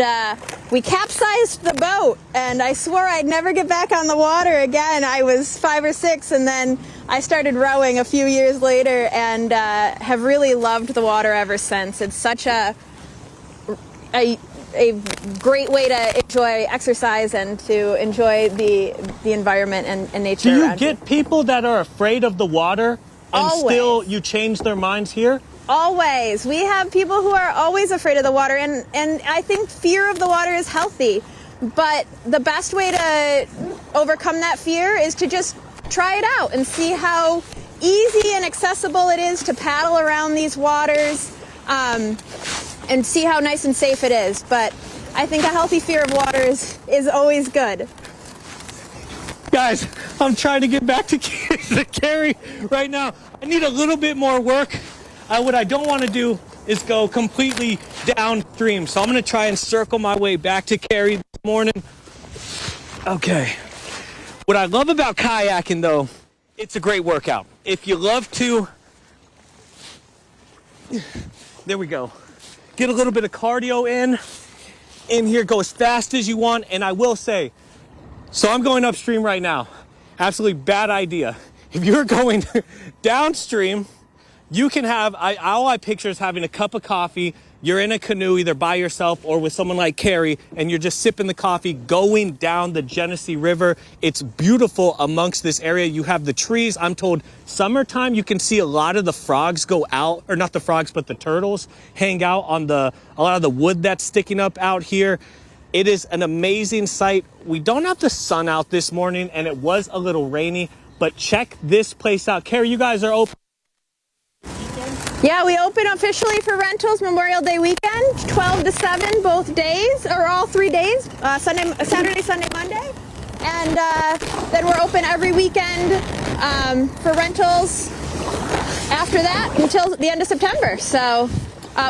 we capsized the boat, and I swore I'd never get back on the water again. I was 5 or 6, and then I started rowing a few years later, and have really loved the water ever since. It's such a great way to enjoy exercise and to enjoy the environment and nature. Do you around get people that are afraid of the water and Always. still you change their minds here? Always. We have people who are always afraid of the water, and I think fear of the water is healthy. But the best way to overcome that fear is to just try it out and see how easy and accessible it is to paddle around these waters, and see how nice and safe it is. But I think a healthy fear of water is always good. Guys, I'm trying to get back to Carrie right now. I need a little bit more work. What I don't want to do is go completely downstream. So I'm going to try and circle my way back to Carrie this morning. Okay. What I love about kayaking, though, it's a great workout. If you love to, there we go. Get a little bit of cardio in here, go as fast as you want. And I will say, so I'm going upstream right now. Absolutely bad idea. If you're going downstream, you can have, all I picture is having a cup of coffee. You're in a canoe either by yourself or with someone like Carrie, and you're just sipping the coffee, going down the Genesee River. It's beautiful amongst this area. You have the trees. I'm told summertime you can see a lot of the frogs go out, or not the frogs, but the turtles hang out on a lot of the wood that's sticking up out here. It is an amazing sight. We don't have the sun out this morning, and it was a little rainy, but check this place out. Carrie, you guys are open. Yeah, we open officially for rentals Memorial Day weekend, 12 to 7 both days, or all 3 days, Saturday, Sunday, Monday. And then we're open every weekend for rentals after that until the end of September. So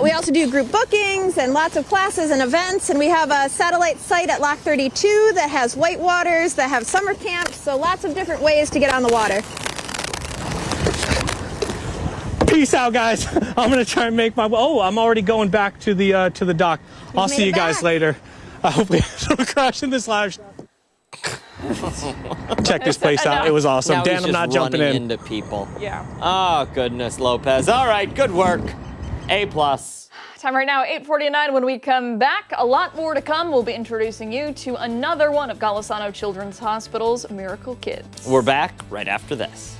we also do group bookings and lots of classes and events. And we have a satellite site at Lock 32 that has whitewaters, that have summer camps. So lots of different ways to get on the water. Peace out, guys. I'm gonna try and make my. Oh, I'm already going back to the dock. I'll see you guys later. I hope we don't crash in this live. Check this place out. It was awesome. Now Dan, he's I'm just not jumping running in. into people. Yeah. Oh, goodness, Lopez. All right, good work. A+. Time right now, 8:49. When we come back, a lot more to come. We'll be introducing you to another one of Golisano Children's Hospital's Miracle Kids. We're back right after this.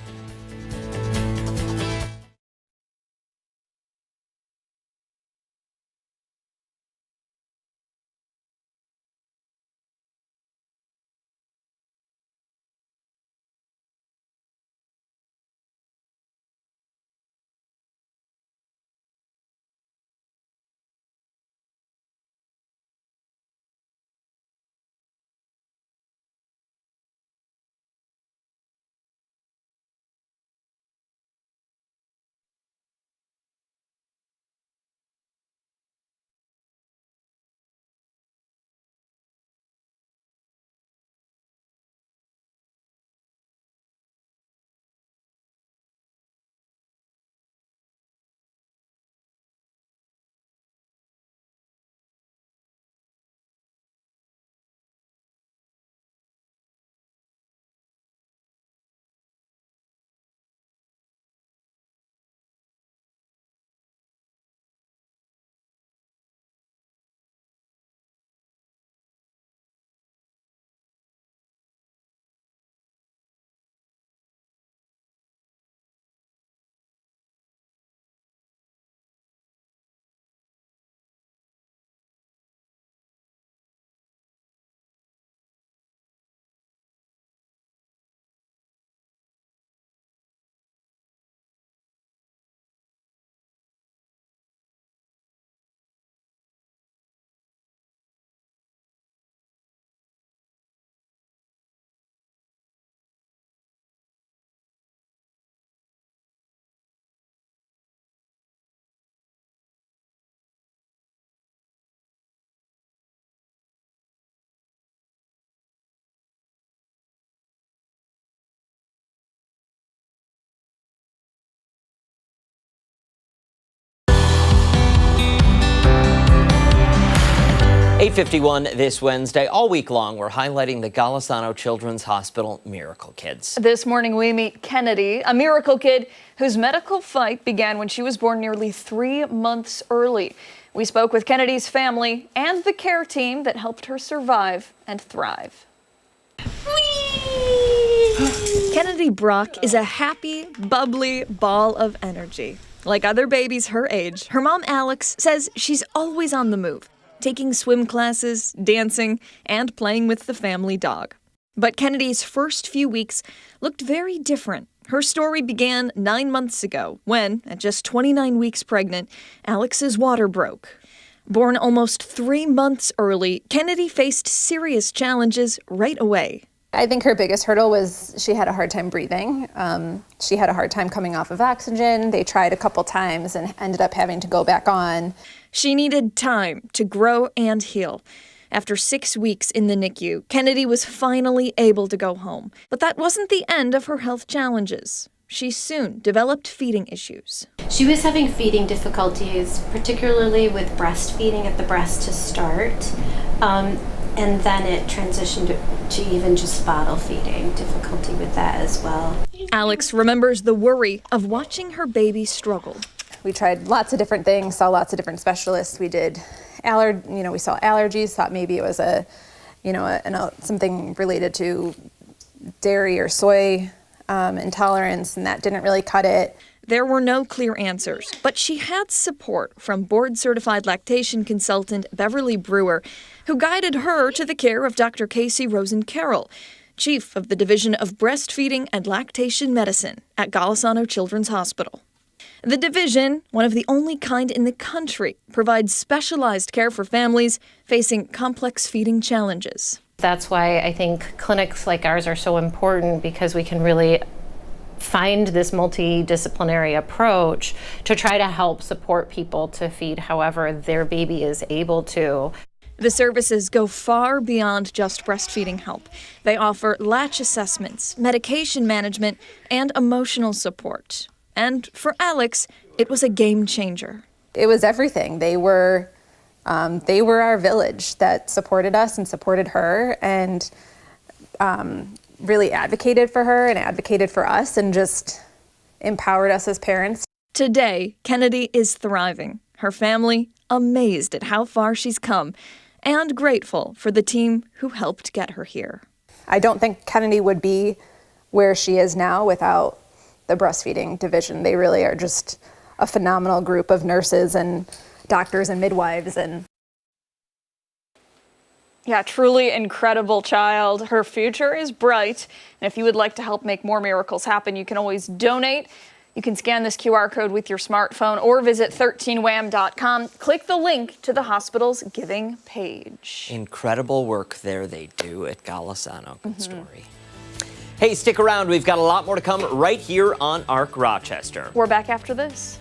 8:51 this Wednesday. All week long, we're highlighting the Golisano Children's Hospital Miracle Kids. This morning, we meet Kennedy, a miracle kid whose medical fight began when she was born nearly 3 months early. We spoke with Kennedy's family and the care team that helped her survive and thrive. Kennedy Brock is a happy, bubbly ball of energy. Like other babies her age, her mom Alex says she's always on the move, taking swim classes, dancing, and playing with the family dog. But Kennedy's first few weeks looked very different. Her story began 9 months ago when, at just 29 weeks pregnant, Alex's water broke. Born almost 3 months early, Kennedy faced serious challenges right away. I think her biggest hurdle was she had a hard time breathing. She had a hard time coming off of oxygen. They tried a couple times and ended up having to go back on. She needed time to grow and heal. After 6 weeks in the NICU, Kennedy was finally able to go home. But that wasn't the end of her health challenges. She soon developed feeding issues. She was having feeding difficulties, particularly with breastfeeding at the breast to start. And then it transitioned to even just bottle feeding, difficulty with that as well. Alex remembers the worry of watching her baby struggle. We tried lots of different things, saw lots of different specialists. We did we saw allergies, thought maybe it was something related to dairy or soy intolerance, and that didn't really cut it. There were no clear answers, but she had support from board-certified lactation consultant Beverly Brewer, who guided her to the care of Dr. Casey Rosen-Carroll, chief of the Division of Breastfeeding and Lactation Medicine at Golisano Children's Hospital. The division, one of the only kind in the country, provides specialized care for families facing complex feeding challenges. That's why I think clinics like ours are so important, because we can really find this multidisciplinary approach to try to help support people to feed however their baby is able to. The services go far beyond just breastfeeding help. They offer latch assessments, medication management, and emotional support. And for Alex, it was a game changer. It was everything. They were our village that supported us and supported her, and really advocated for her and advocated for us and just empowered us as parents. Today, Kennedy is thriving. Her family amazed at how far she's come and grateful for the team who helped get her here. I don't think Kennedy would be where she is now without the breastfeeding division. They really are just a phenomenal group of nurses and doctors and midwives. Yeah, truly incredible child. Her future is bright. And if you would like to help make more miracles happen, you can always donate. You can scan this QR code with your smartphone or visit 13wham.com. Click the link to the hospital's giving page. Incredible work there they do at Golisano. Good story. Hey, stick around. We've got a lot more to come right here on ARC Rochester. We're back after this.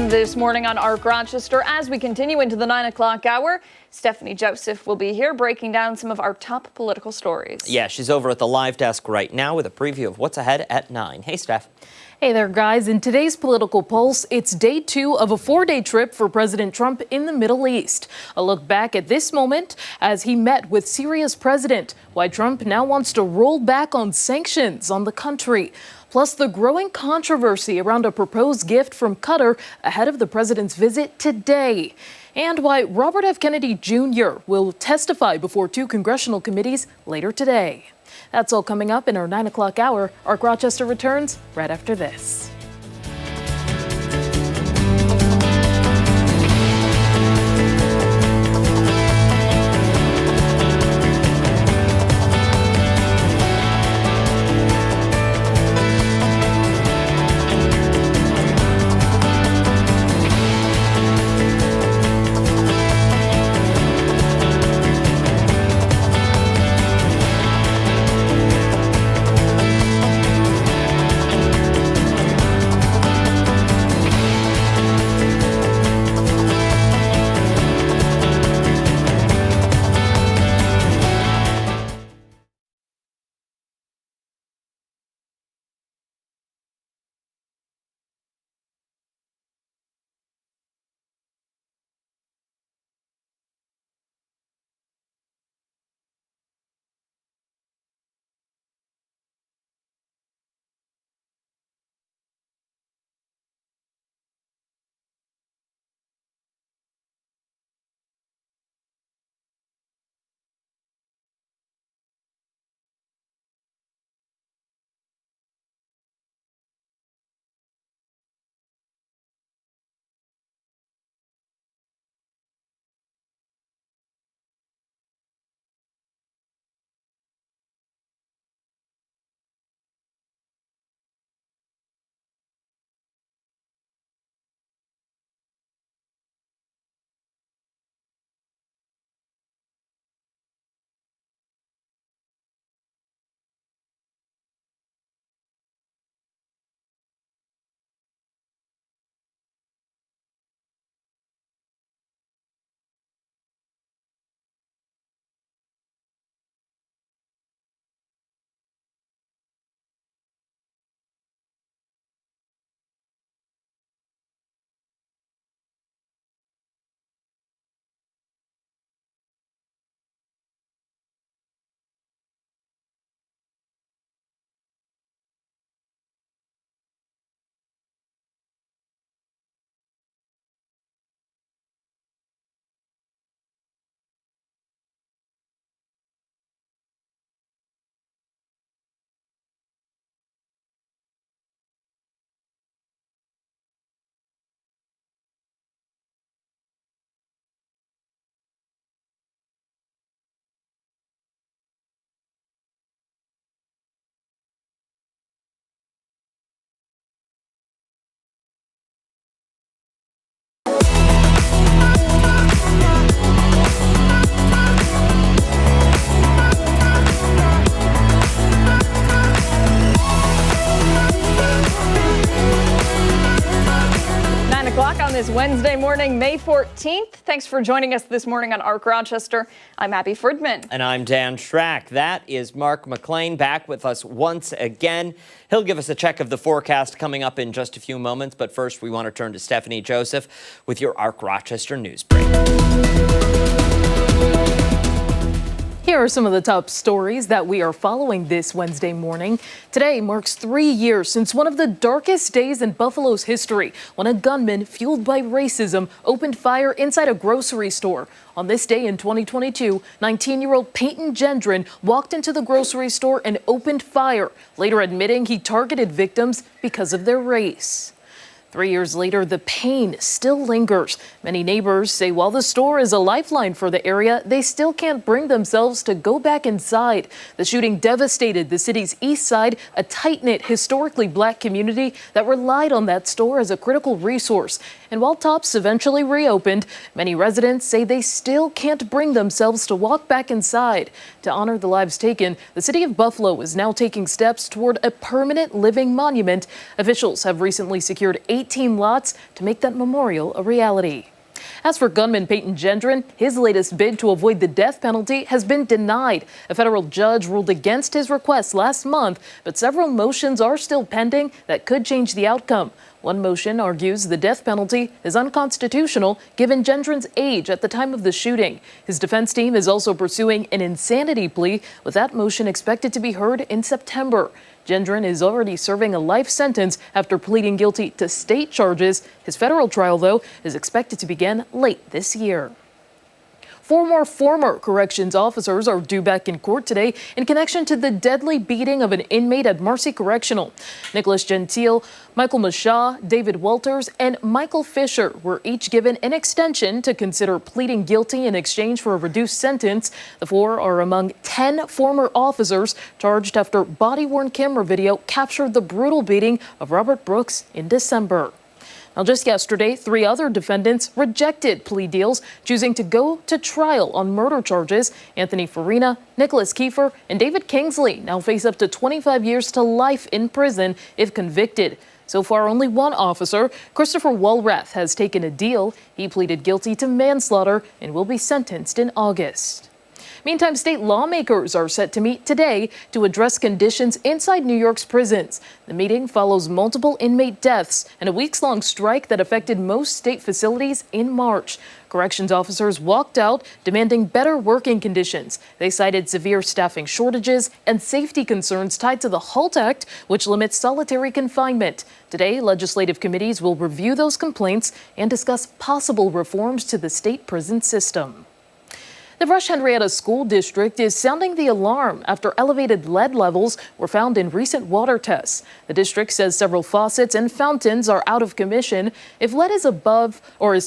This morning on Arc Rochester, as we continue into the 9 o'clock hour, Stephanie Joseph will be here breaking down some of our top political stories. Yeah, she's over at the live desk right now with a preview of what's ahead at 9. Hey, Steph. Hey there, guys. In today's Political Pulse, it's day 2 of a 4-day trip for President Trump in the Middle East. A look back at this moment as he met with Syria's president, why Trump now wants to roll back on sanctions on the country. Plus, the growing controversy around a proposed gift from Qatar ahead of the president's visit today. And why Robert F. Kennedy Jr. will testify before 2 congressional committees later today. That's all coming up in our 9 o'clock hour. Arc Rochester returns right after this. On this Wednesday morning, May 14th. Thanks for joining us this morning on Arc Rochester. I'm Abby Fridman. And I'm Dan Schrack. That is Mark McLean back with us once again. He'll give us a check of the forecast coming up in just a few moments. But first, we want to turn to Stephanie Joseph with your Arc Rochester news break. Here are some of the top stories that we are following this Wednesday morning. Today marks 3 years since one of the darkest days in Buffalo's history, when a gunman fueled by racism opened fire inside a grocery store. On this day in 2022, 19-year-old Peyton Gendron walked into the grocery store and opened fire, later admitting he targeted victims because of their race. 3 years later, the pain still lingers. Many neighbors say while the store is a lifeline for the area, they still can't bring themselves to go back inside. The shooting devastated the city's east side, a tight-knit, historically black community that relied on that store as a critical resource. And while Tops eventually reopened, many residents say they still can't bring themselves to walk back inside. To honor the lives taken, the city of Buffalo is now taking steps toward a permanent living monument. Officials have recently secured 18 lots to make that memorial a reality. As for gunman Peyton Gendron, his latest bid to avoid the death penalty has been denied. A federal judge ruled against his request last month, but several motions are still pending that could change the outcome. One motion argues the death penalty is unconstitutional given Gendron's age at the time of the shooting. His defense team is also pursuing an insanity plea, with that motion expected to be heard in September. Gendron is already serving a life sentence after pleading guilty to state charges. His federal trial, though, is expected to begin late this year. Four more former corrections officers are due back in court today in connection to the deadly beating of an inmate at Marcy Correctional. Nicholas Gentile, Michael Mashaw, David Walters, and Michael Fisher were each given an extension to consider pleading guilty in exchange for a reduced sentence. The four are among 10 former officers charged after body-worn camera video captured the brutal beating of Robert Brooks in December. Now, just yesterday, 3 other defendants rejected plea deals, choosing to go to trial on murder charges. Anthony Farina, Nicholas Kiefer, and David Kingsley now face up to 25 years to life in prison if convicted. So far, only one officer, Christopher Walrath, has taken a deal. He pleaded guilty to manslaughter and will be sentenced in August. Meantime, state lawmakers are set to meet today to address conditions inside New York's prisons. The meeting follows multiple inmate deaths and a weeks-long strike that affected most state facilities in March. Corrections officers walked out demanding better working conditions. They cited severe staffing shortages and safety concerns tied to the HALT Act, which limits solitary confinement. Today, legislative committees will review those complaints and discuss possible reforms to the state prison system. The Rush Henrietta School District is sounding the alarm after elevated lead levels were found in recent water tests. The district says several faucets and fountains are out of commission. If lead is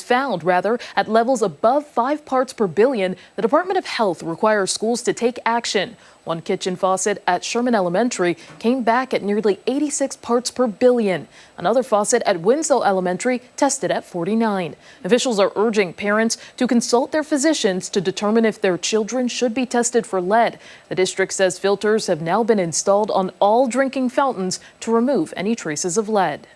found at levels above 5 parts per billion, the Department of Health requires schools to take action. One kitchen faucet at Sherman Elementary came back at nearly 86 parts per billion. Another faucet at Winslow Elementary tested at 49. Officials are urging parents to consult their physicians to determine if their children should be tested for lead. The district says filters have now been installed on all drinking fountains to remove any traces of lead.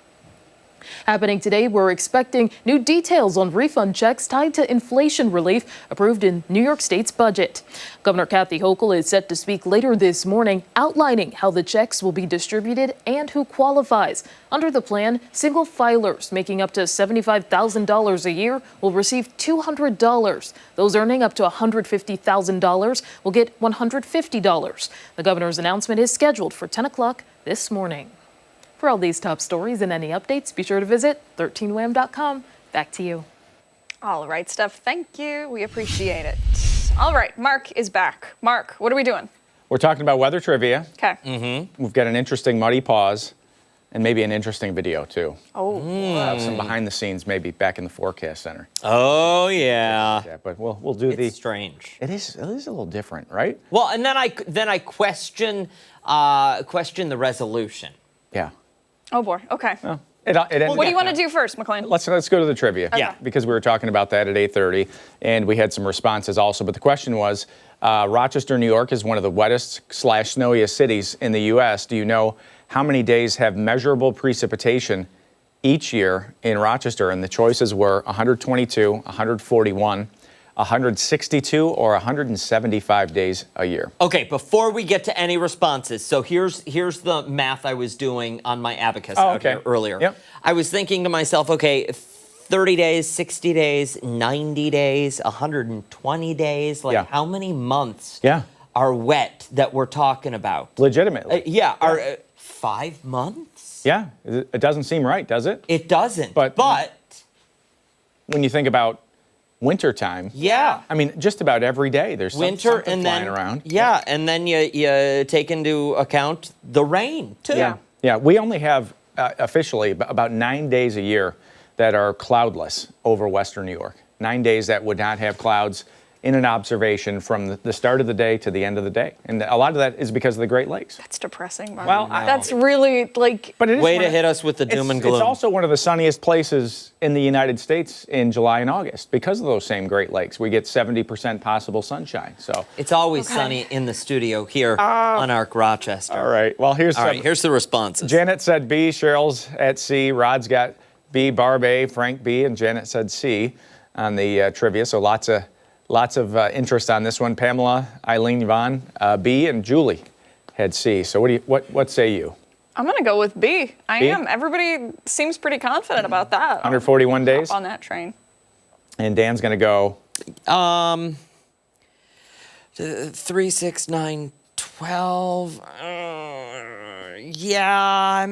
Happening today, we're expecting new details on refund checks tied to inflation relief approved in New York State's budget. Governor Kathy Hochul is set to speak later this morning, outlining how the checks will be distributed and who qualifies. Under the plan, single filers making up to $75,000 a year will receive $200. Those earning up to $150,000 will get $150. The governor's announcement is scheduled for 10 o'clock this morning. For all these top stories and any updates, be sure to visit 13wham.com. Back to you. All right, Steph, thank you. We appreciate it. All right, Mark is back. Mark, what are we doing? We're talking about weather trivia. Okay. We've got an interesting muddy pause and maybe an interesting video, too. Oh. Some behind the scenes, maybe back in the forecast center. Oh, yeah. Yeah, but we'll do It's strange. It is a little different, right? Well, and then I question the resolution. Yeah. Oh, boy. Okay. Well, what do you want to do first, McLean? Let's go to the trivia. Yeah. Because we were talking about that at 8:30, and we had some responses also. But the question was, Rochester, New York is one of the wettest/snowiest cities in the U.S. Do you know how many days have measurable precipitation each year in Rochester? And the choices were 122, 141, 162, or 175 days a year. Okay, before we get to any responses, so here's the math I was doing on my abacus out here earlier. Yep. I was thinking to myself, okay, 30 days, 60 days, 90 days, 120 days, like how many months are wet that we're talking about? Legitimately. Are 5 months? Yeah, it doesn't seem right, does it? It doesn't. But when you think about wintertime. Yeah. I mean, just about every day there's something flying around. Yeah, and then you take into account the rain, too. Yeah. We only have officially about 9 days a year that are cloudless over Western New York. 9 days that would not have clouds. in an observation from the start of the day to the end of the day. And a lot of that is because of the Great Lakes. That's depressing, Mark. Well, that's really like. But it is Way to hit us with the doom and gloom. It's also one of the sunniest places in the United States in July and August because of those same Great Lakes. We get 70% possible sunshine. So It's always sunny in the studio here on Arc Rochester. all right. Well, here's All right, here's the responses. Janet said B, Cheryl's at C, Rod's got B, Barb A, Frank B, and Janet said C on the trivia. So lots of interest on this one. Pamela, Eileen, Yvonne, B, and Julie had C. So what say you? I'm gonna go with B. I B? am. Everybody seems pretty confident about that. 141 days? Hop on that train. And Dan's going to go 3, 6, 9, 12. Yeah,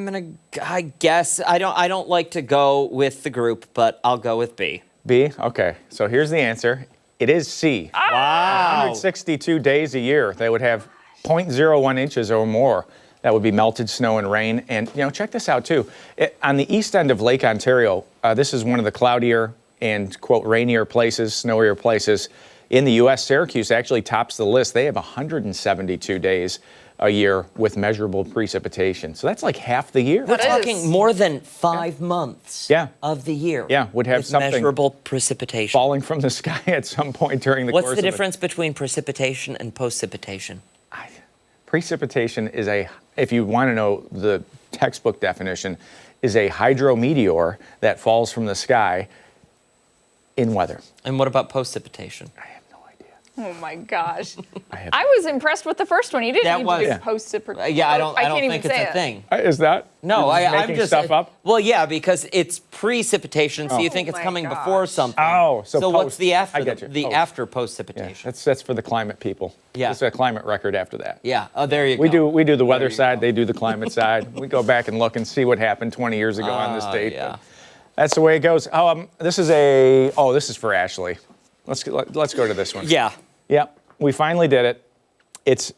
I guess I don't like to go with the group, but I'll go with B. B? Okay. So here's the answer. It is C. Wow. 162 days a year. They would have 0.01 inches or more. That would be melted snow and rain. And, check this out, too. On the east end of Lake Ontario, this is one of the cloudier and, quote, rainier places, snowier places in the U.S. Syracuse actually tops the list. They have 172 days a year with measurable precipitation. So that's like half the year. We're talking more than 5 months of the year. Yeah, would have with something measurable precipitation falling from the sky at some point during the course of What's the difference between precipitation and precipitation? Precipitation is if you want to know the textbook definition, is a hydrometeor that falls from the sky in weather. And what about precipitation? I have no idea. Oh my gosh. I was impressed with the first one. You didn't need to do post-precipitation. Yeah, I don't even think it's say a thing. Is that? No, You're I'm making just stuff up. Well, yeah, because it's precipitation, so you think it's my coming gosh. before something. Oh, so what's post. the after? I get you. The Post. after Yeah, precipitation. that's for the climate people. Yeah. It's a climate record after that. Yeah. Oh, there you go. We do the weather side. They do the climate side. We go back and look and see what happened 20 years ago on this date. Yeah. But that's the way it goes. This is for Ashley. Let's go to this one. Yeah. Yep. We finally did it. It's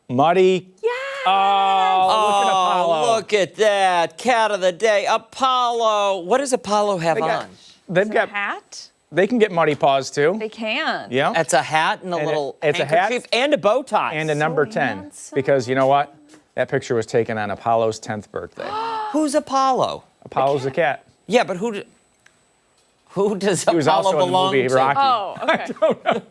muddy. Yeah. Oh, look at that. Cat of the day. Apollo. What does Apollo have on? They've got Hat? They can get muddy paws too. They can. Yeah. That's a hat and a little it's a hat handkerchief and a bow tie. and a number 10 handsome. because you know what? That picture was taken on Apollo's 10th birthday. Who's Apollo? Apollo's the cat. Yeah, but who does He was Apollo also in the belong movie to? Rocky. Oh, okay.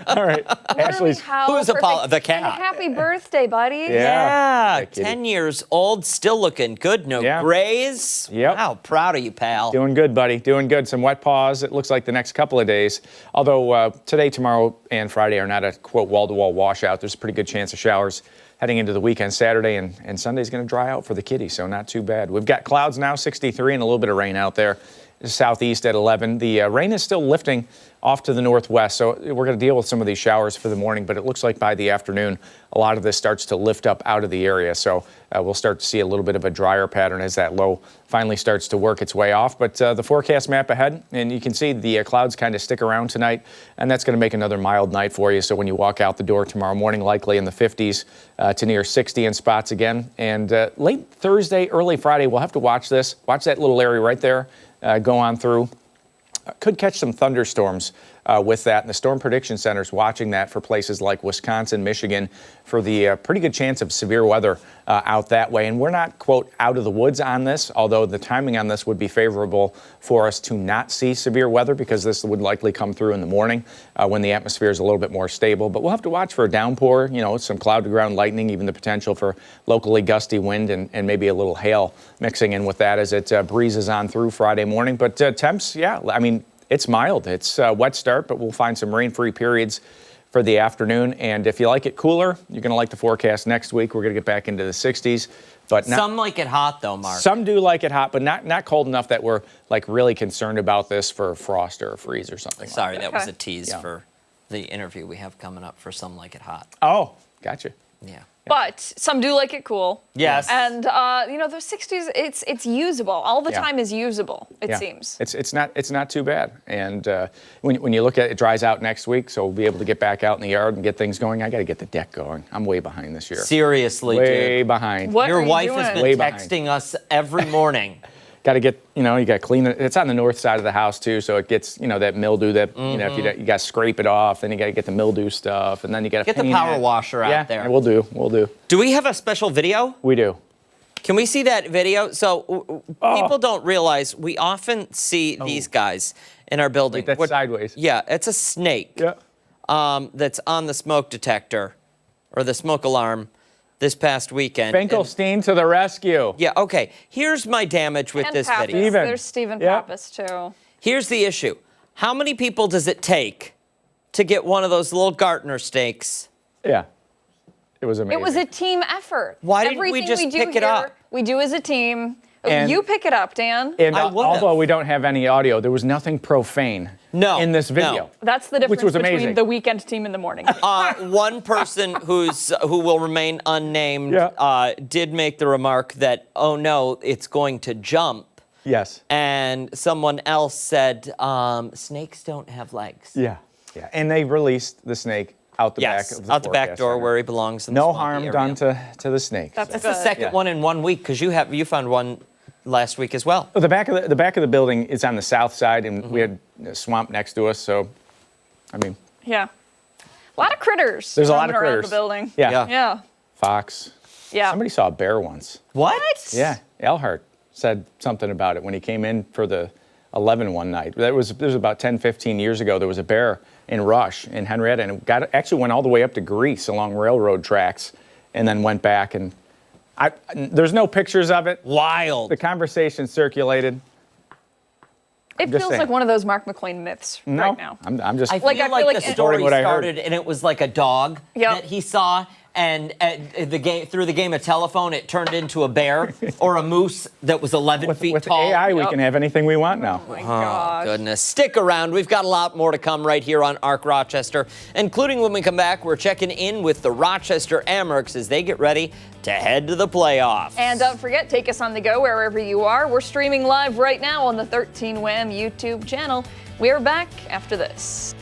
All right. Ashley's. Who's Apollo? The cat. Happy birthday, buddy. Yeah, That kitty. 10 years old, still looking good. No Yeah. grays. Yep. Wow, proud of you, pal. Doing good, buddy. Doing good. Some wet paws. It looks like the next couple of days. Although today, tomorrow, and Friday are not a, quote, wall-to-wall washout. There's a pretty good chance of showers heading into the weekend. Saturday and Sunday's going to dry out for the kitty, so not too bad. We've got clouds now, 63, and a little bit of rain out there. Southeast at 11. The rain is still lifting off to the northwest, so we're going to deal with some of these showers for the morning, but it looks like by the afternoon, a lot of this starts to lift up out of the area, so we'll start to see a little bit of a drier pattern as that low finally starts to work its way off. But the forecast map ahead, and you can see the clouds kind of stick around tonight, and that's going to make another mild night for you. So when you walk out the door tomorrow morning, likely in the 50s to near 60 in spots again. And late Thursday, early Friday, we'll have to watch this. Watch that little area right there go on through. Could catch some thunderstorms with that. And the Storm Prediction Center is watching that for places like Wisconsin, Michigan, for the pretty good chance of severe weather out that way. And we're not, quote, out of the woods on this, although the timing on this would be favorable for us to not see severe weather because this would likely come through in the morning when the atmosphere is a little bit more stable. But we'll have to watch for a downpour, some cloud-to-ground lightning, even the potential for locally gusty wind and maybe a little hail mixing in with that as it breezes on through Friday morning. But temps, yeah, I mean, it's mild. It's a wet start, but we'll find some rain-free periods for the afternoon. And if you like it cooler, you're going to like the forecast next week. We're going to get back into the 60s. But some like it hot, though, Mark. Some do like it hot, but not cold enough that we're like really concerned about this for frost or a freeze or something. Sorry, like that was a tease for the interview we have coming up for Some Like It Hot. Oh, gotcha. Yeah. But some do like it cool. Yes. And those 60s, it's usable. All the Yeah. time is usable. It Yeah. seems. It's not too bad. And when you look at it, it dries out next week, so we'll be able to get back out in the yard and get things going. I got to get the deck going. I'm way behind this year. Seriously, way dude. behind. What Your are you wife doing? has been Way behind. texting us every morning. got to get, you got to clean it. It's on the north side of the house too, so it gets, that mildew that, if you got to scrape it off, then you got to get the mildew stuff, and then you got to Get the power washer out there. Yeah, we'll do. Do we have a special video? We do. Can we see that video? So people don't realize we often see these guys in our building. Like that's sideways. Yeah, it's a snake. Yeah. That's on the smoke detector or the smoke alarm this past weekend. Finkelstein to the rescue. Yeah, okay. Here's my damage with And this Pappas. video. There's Stephen Pappas, too. Here's the issue. How many people does it take to get one of those little Gartner snakes? Yeah. It was amazing. It was a team effort. Why didn't we Everything just do pick it here, up? We do as a team. And- You pick it up, Dan. And I would've. although we don't have any audio, there was nothing profane in this video. No. That's the difference Which was between amazing. the weekend team in the morning. One person who will remain unnamed did make the remark that, oh no, it's going to jump. Yes. And someone else said, snakes don't have legs. Yeah. And they released the snake out the back of the out the back forecast door center. where he belongs. In the No swampy harm area. done to the snake. That's That's good. the second one in 1 week because you found one last week as well. The back of the building is on the south side, and we had a swamp next to us. So, I mean, Yeah. A lot of critters. there's a lot roaming of around critters. the building. Yeah. Yeah. Fox. Yeah. Somebody saw a bear once. What? Yeah. Elhart said something about it when he came in for the 11 one night. That was about 10, 15 years ago. There was a bear in Rush in Henrietta, and it actually went all the way up to Greece along railroad tracks, and then went back. And there's no pictures of it. Wild. The conversation circulated. It just feels saying. like one of those Mark McLean myths No, right now. I'm just. I feel Like, I like, feel the like- story what I heard. started and it was like a dog that he saw, and through the game of telephone, it turned into a bear or a moose that was 11 feet with tall. AI, we can have anything we want now. Oh my gosh. Goodness. Stick around. We've got a lot more to come right here on Arc Rochester, including when we come back, we're checking in with the Rochester Amherst as they get ready to head to the playoffs. And don't forget, take us on the go wherever you are. We're streaming live right now on the 13 WHAM YouTube channel. We're back after this.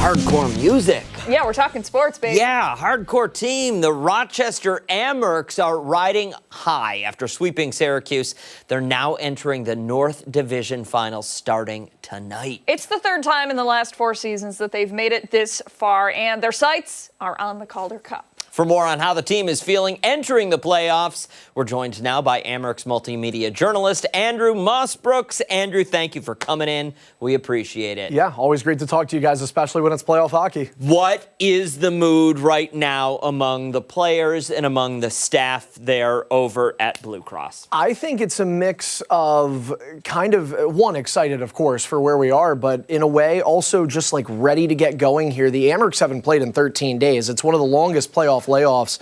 hardcore music. Yeah, we're talking sports, baby. Yeah, hardcore team. The Rochester Amherst are riding high after sweeping Syracuse. They're now entering the North Division Finals starting tonight. It's the third time in the last 4 seasons that they've made it this far, and their sights are on the Calder Cup. For more on how the team is feeling entering the playoffs, we're joined now by Amherst multimedia journalist Andrew Mossbrooks. Andrew, thank you for coming in. We appreciate it. Yeah, always great to talk to you guys, especially when it's playoff hockey. What is the mood right now among the players and among the staff there over at Blue Cross? I think it's a mix of kind of, one, excited, of course, for where we are, but in a way also just like ready to get going here. The Amherst haven't played in 13 days. It's one of the longest playoff layoffs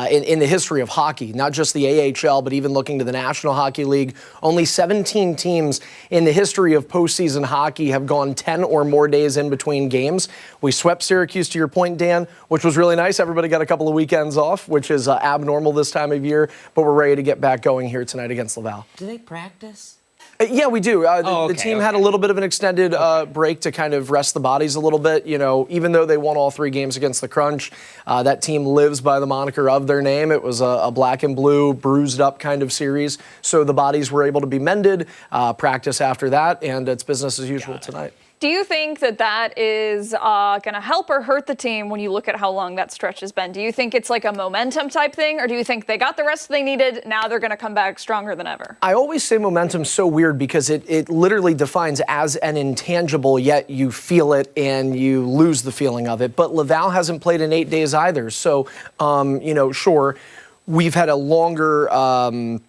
in the history of hockey, not just the AHL, but even looking to the National Hockey League. Only 17 teams in the history of postseason hockey have gone 10 or more days in between games. We swept Syracuse, to your point, Dan, which was really nice. Everybody got a couple of weekends off, which is abnormal this time of year, but we're ready to get back going here tonight against Laval. Do they practice? Yeah, we do. The team had a little bit of an extended break to kind of rest the bodies a little bit. You know, even though they won all 3 games against the Crunch, that team lives by the moniker of their name. It was a black and blue, bruised up kind of series. So the bodies were able to be mended, practice after that, and it's business as usual tonight. Do you think that that is going to help or hurt the team when you look at how long that stretch has been? Do you think it's like a momentum type thing, or do you think they got the rest they needed, now they're going to come back stronger than ever? I always say momentum's so weird because it literally defines as an intangible, yet you feel it and you lose the feeling of it. But Laval hasn't played in 8 days either. So, sure, we've had a longer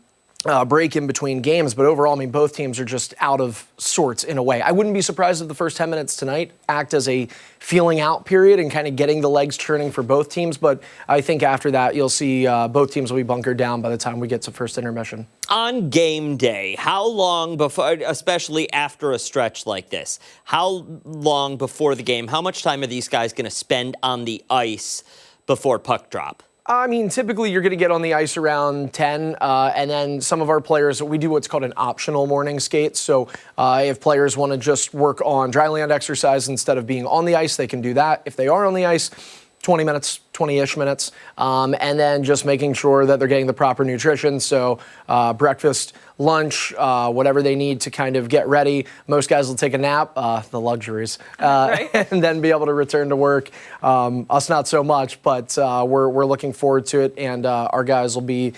break in between games, but overall, I mean, both teams are just out of sorts in a way. I wouldn't be surprised if the first 10 minutes tonight act as a feeling out period and kind of getting the legs churning for both teams, but I think after that, you'll see both teams will be bunkered down by the time we get to first intermission. On game day, how long before, especially after a stretch like this, how long before the game, how much time are these guys going to spend on the ice before puck drop? I mean, typically you're going to get on the ice around 10, and then some of our players, we do what's called an optional morning skate. So if players want to just work on dry land exercise instead of being on the ice, they can do that. If they are on the ice, 20 minutes, 20-ish minutes, and then just making sure that they're getting the proper nutrition. So breakfast, lunch, whatever they need to kind of get ready. Most guys will take a nap, the luxuries, right. and then be able to return to work. Us not so much, but we're looking forward to it, and our guys will be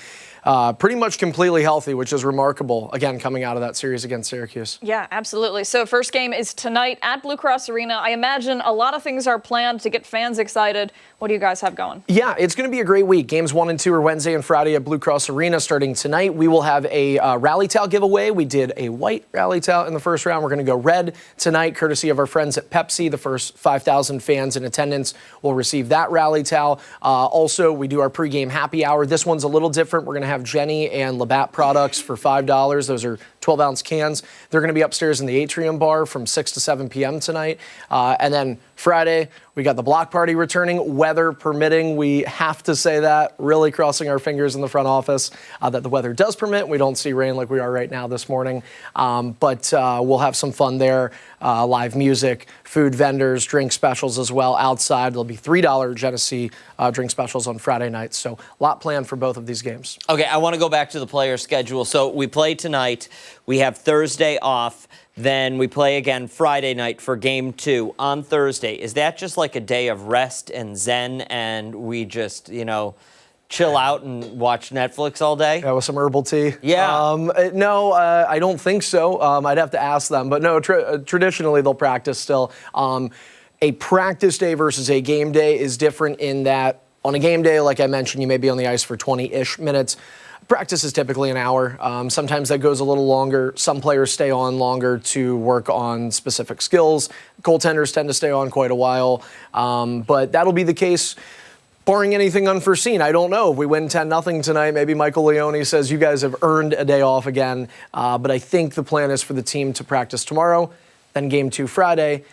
pretty much completely healthy, which is remarkable, again, coming out of that series against Syracuse. Yeah, absolutely. So first game is tonight at Blue Cross Arena. I imagine a lot of things are planned to get fans excited. What do you guys have going? Yeah, it's going to be a great week. Games 1 and 2 are Wednesday and Friday at Blue Cross Arena. Starting tonight, we will have a rally towel giveaway. We did a white rally towel in the first round. We're going to go red tonight, courtesy of our friends at Pepsi. The first 5,000 fans in attendance will receive that rally towel. Also, we do our pregame happy hour. This one's a little different. We're going to have Jenny and Labatt products for $5. Those are 12-ounce cans. They're going to be upstairs in the Atrium Bar from 6 to 7 p.m. tonight. And then Friday, we got the block party returning, weather permitting. We have to say that, really crossing our fingers in the front office that the weather does permit. We don't see rain like we are right now this morning. But we'll have some fun there. Live music, food vendors, drink specials as well outside. There'll be $3 Genesee drink specials on Friday nights. So a lot planned for both of these games. Okay, I want to go back to the player schedule. So we play tonight. We have Thursday off. Then we play again Friday night for game 2 on Thursday. Is that just like a day of rest and zen and we just, chill out and watch Netflix all day? Yeah, with some herbal tea. Yeah. No, I don't think so. I'd have to ask them. But no, traditionally they'll practice still. A practice day versus a game day is different in that on a game day, like I mentioned, you may be on the ice for 20-ish minutes. Practice is typically an hour. Sometimes that goes a little longer. Some players stay on longer to work on specific skills. Goaltenders tend to stay on quite a while. But that'll be the case barring anything unforeseen. I don't know. If we win 10-0 tonight, maybe Michael Leone says you guys have earned a day off again. But I think the plan is for the team to practice tomorrow, then game 2 Friday,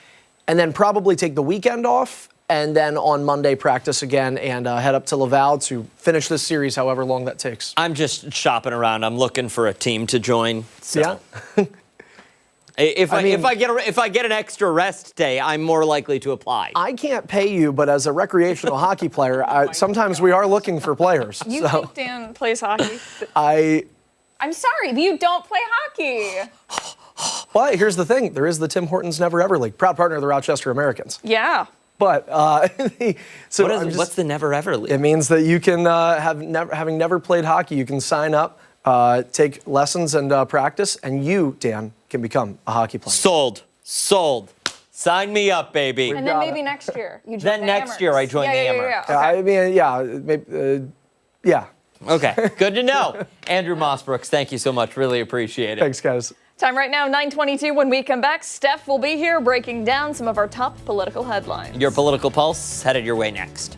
and then probably take the weekend off, and then on Monday practice again and head up to Laval to finish this series however long that takes. I'm just shopping around. I'm looking for a team to join. So. Yeah? If I get an extra rest day, I'm more likely to apply. I can't pay you, but as a recreational hockey player, sometimes we are looking for players. You think Dan plays hockey? I'm sorry, you don't play hockey. But here's the thing: there is the Tim Hortons Never Ever League, proud partner of the Rochester Americans. Yeah. But what's the Never Ever League? It means that you can having never played hockey, you can sign up, take lessons and practice, and you, Dan, can become a hockey player. Sold. Sign me up, baby. And then maybe next year you join the next year I join the Hammer. Yeah. Okay, good to know. Andrew Mossbrooks, thank you so much. Really appreciate it. Thanks, guys. Time right now, 9:22. When we come back, Steph will be here breaking down some of our top political headlines. Your political pulse headed your way next.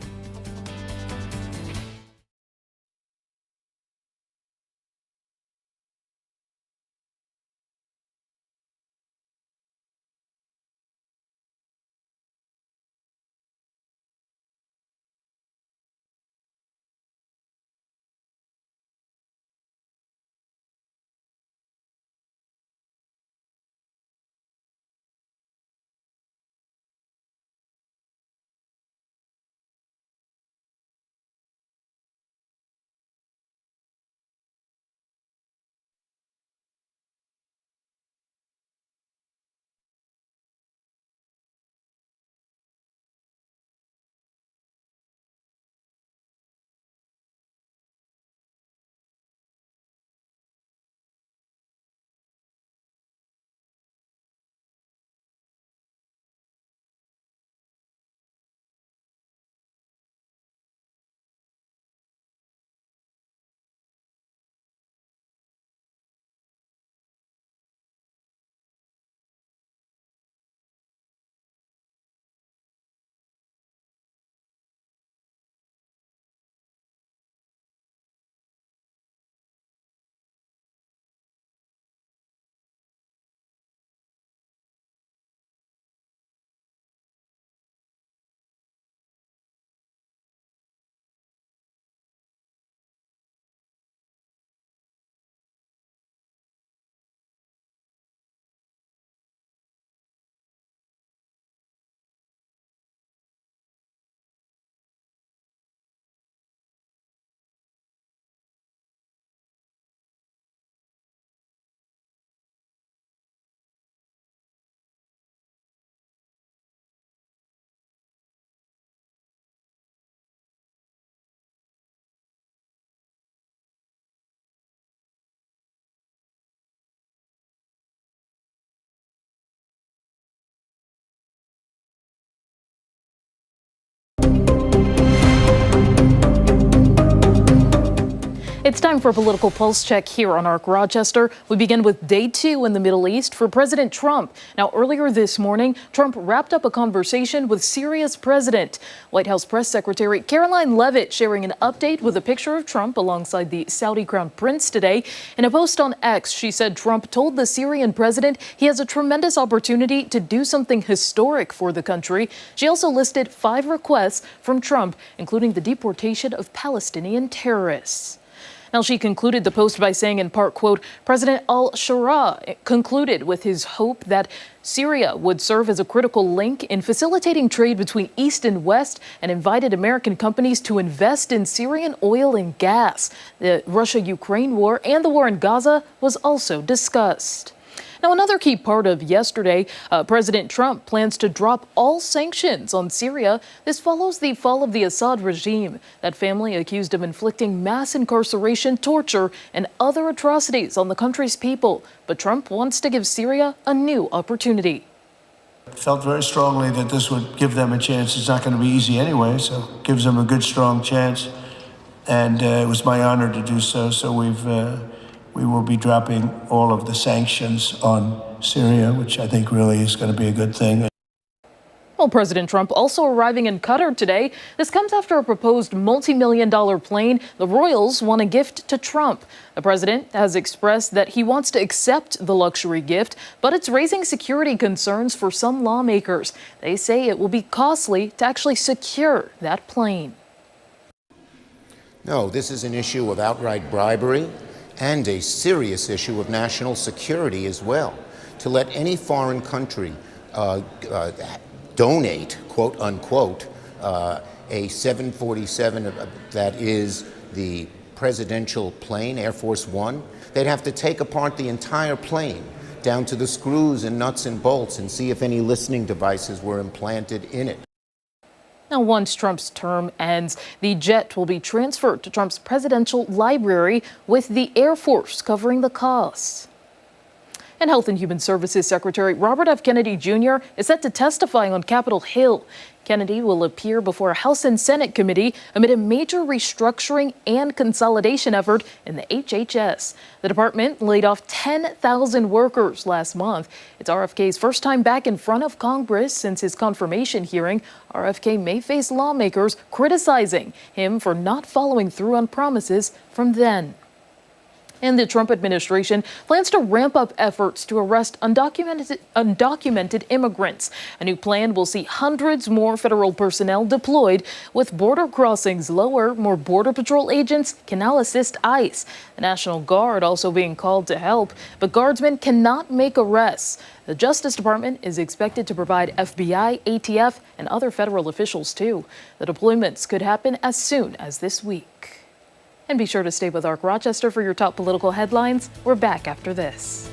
It's time for a political pulse check here on ARC Rochester. We begin with day 2 in the Middle East for President Trump. Now, earlier this morning, Trump wrapped up a conversation with Syria's president. White House Press Secretary Caroline Leavitt sharing an update with a picture of Trump alongside the Saudi Crown Prince today. In a post on X, she said Trump told the Syrian president he has a tremendous opportunity to do something historic for the country. She also listed 5 requests from Trump, including the deportation of Palestinian terrorists. Now, she concluded the post by saying in part, quote, President al-Shara concluded with his hope that Syria would serve as a critical link in facilitating trade between East and West and invited American companies to invest in Syrian oil and gas. The Russia-Ukraine war and the war in Gaza was also discussed. Now, another key part of yesterday, President Trump plans to drop all sanctions on Syria. This follows the fall of the Assad regime, that family accused of inflicting mass incarceration, torture, and other atrocities on the country's people. But Trump wants to give Syria a new opportunity. Felt very strongly that this would give them a chance. It's not going to be easy anyway, so it gives them a good, strong chance. And it was my honor to do so. So we will be dropping all of the sanctions on Syria, which I think really is going to be a good thing. Well, President Trump also arriving in Qatar today. This comes after a proposed multi-million-dollar plane the royals want to gift to Trump. The president has expressed that he wants to accept the luxury gift, but it's raising security concerns for some lawmakers. They say it will be costly to actually secure that plane. No, this is an issue of outright bribery and a serious issue of national security as well. to let any foreign country donate, quote unquote, a 747 that is the presidential plane, Air Force One. They'd have to take apart the entire plane down to the screws and nuts and bolts and see if any listening devices were implanted in it. Now, once Trump's term ends, the jet will be transferred to Trump's presidential library with the Air Force covering the costs. And Health and Human Services Secretary Robert F. Kennedy Jr. is set to testify on Capitol Hill. Kennedy will appear before a House and Senate committee amid a major restructuring and consolidation effort in the HHS. The department laid off 10,000 workers last month. It's RFK's first time back in front of Congress since his confirmation hearing. RFK may face lawmakers criticizing him for not following through on promises from then. And the Trump administration plans to ramp up efforts to arrest undocumented immigrants. A new plan will see hundreds more federal personnel deployed. With border crossings lower, more Border Patrol agents can now assist ICE. The National Guard also being called to help, but guardsmen cannot make arrests. The Justice Department is expected to provide FBI, ATF, and other federal officials too. The deployments could happen as soon as this week. And be sure to stay with ARC Rochester for your top political headlines. We're back after this.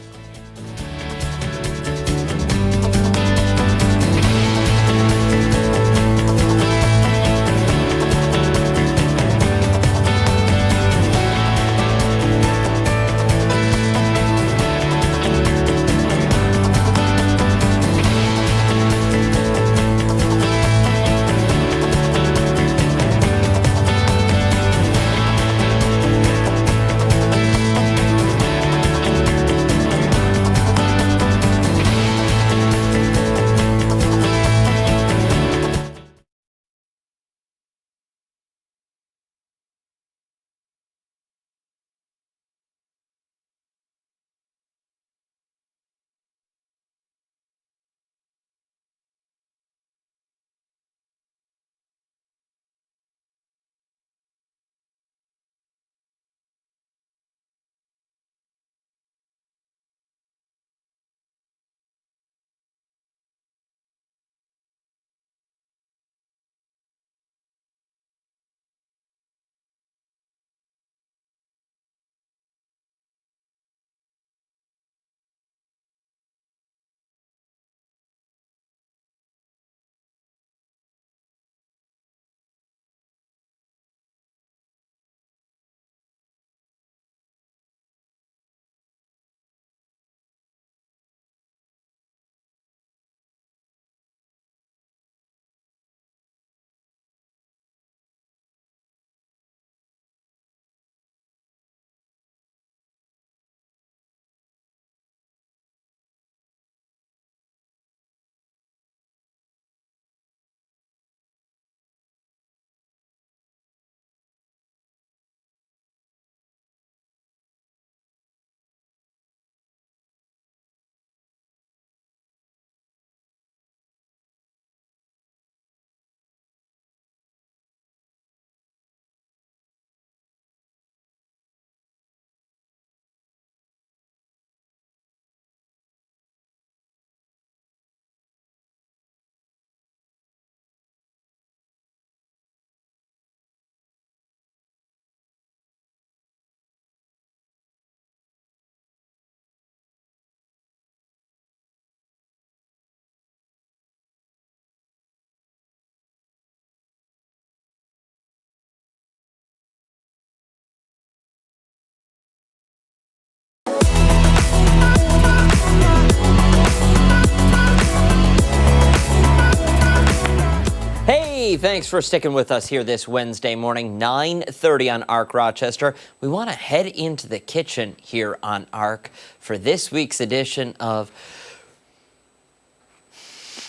Hey, thanks for sticking with us here this Wednesday morning, 9:30 on ARC Rochester. We want to head into the kitchen here on ARC for this week's edition of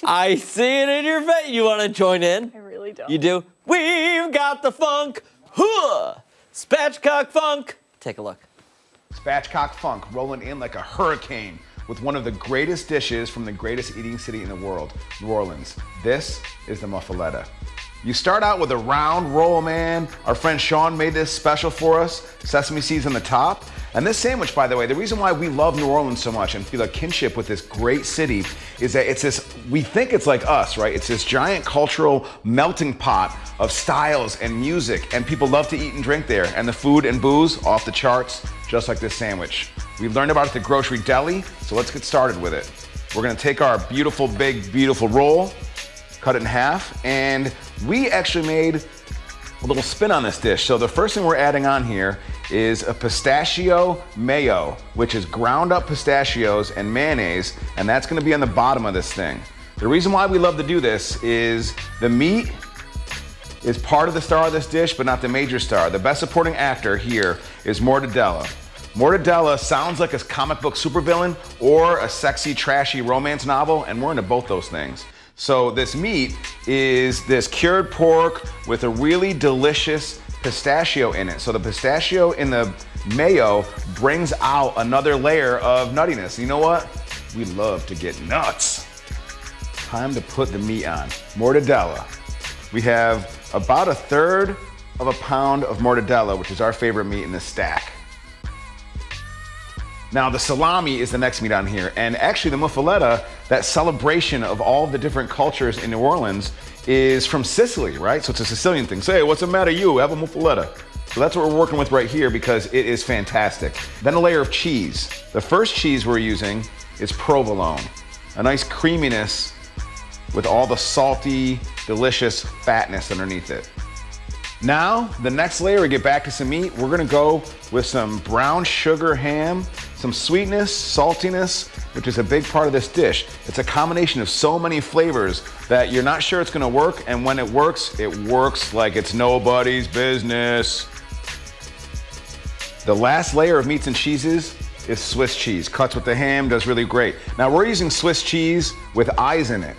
I See It in Your Face. You want to join in? I really don't. You do? We've got the funk. Huh! Spatchcock funk. Take a look. Spatchcock funk rolling in like a hurricane with one of the greatest dishes from the greatest eating city in the world, New Orleans. This is the muffaletta. You start out with a round roll, man. Our friend Sean made this special for us. Sesame seeds on the top. And this sandwich, by the way, the reason why we love New Orleans so much and feel a kinship with this great city is that it's this, we think it's like us, right? It's this giant cultural melting pot of styles and music, and people love to eat and drink there. And the food and booze, off the charts, just like this sandwich. We learned about it at the grocery deli, so let's get started with it. We're gonna take our beautiful, big, beautiful roll, cut it in half, and we actually made a little spin on this dish. So the first thing we're adding on here is a pistachio mayo, which is ground up pistachios and mayonnaise, and that's gonna be on the bottom of this thing. The reason why we love to do this is the meat is part of the star of this dish, but not the major star. The best supporting actor here is Mortadella. Mortadella sounds like a comic book supervillain or a sexy, trashy romance novel, and we're into both those things. So this meat is this cured pork with a really delicious pistachio in it. So the pistachio in the mayo brings out another layer of nuttiness. You know what? We love to get nuts. Time to put the meat on. Mortadella. We have about 1/3 of a pound of mortadella, which is our favorite meat in this stack. Now the salami is the next meat on here, and actually the muffaletta, that celebration of all the different cultures in New Orleans, is from Sicily, right? So it's a Sicilian thing. Say, hey, what's the matter you? Have a muffaletta. So that's what we're working with right here because it is fantastic. Then a layer of cheese. The first cheese we're using is provolone, a nice creaminess with all the salty, delicious fatness underneath it. Now, the next layer, we get back to some meat. We're gonna go with some brown sugar ham, some sweetness, saltiness, which is a big part of this dish. It's a combination of so many flavors that you're not sure it's gonna work, and when it works like it's nobody's business. The last layer of meats and cheeses is Swiss cheese. Cuts with the ham, does really great. Now we're using Swiss cheese with eyes in it.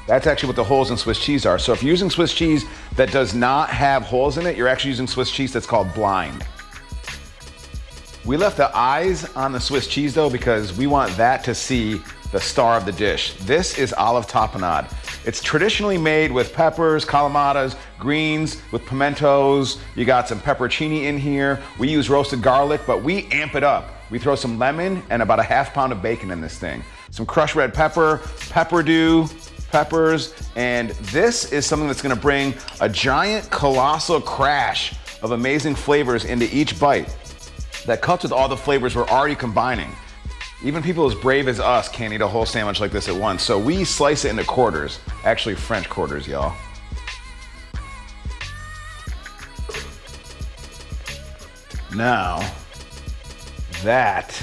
That's actually what the holes in Swiss cheese are. So if you're using Swiss cheese that does not have holes in it, you're actually using Swiss cheese that's called blind. We left the eyes on the Swiss cheese though because we want that to see the star of the dish. This is olive tapenade. It's traditionally made with peppers, calamatas, greens, with pimentos. You got some pepperoncini in here. We use roasted garlic, but we amp it up. We throw some lemon and about 1/2 pound of bacon in this thing. Some crushed red pepper, pepperdew, peppers, and this is something that's gonna bring a giant, colossal crash of amazing flavors into each bite that cuts with all the flavors we're already combining. Even people as brave as us can't eat a whole sandwich like this at once, so we slice it into quarters. Actually, French quarters, y'all. Now, that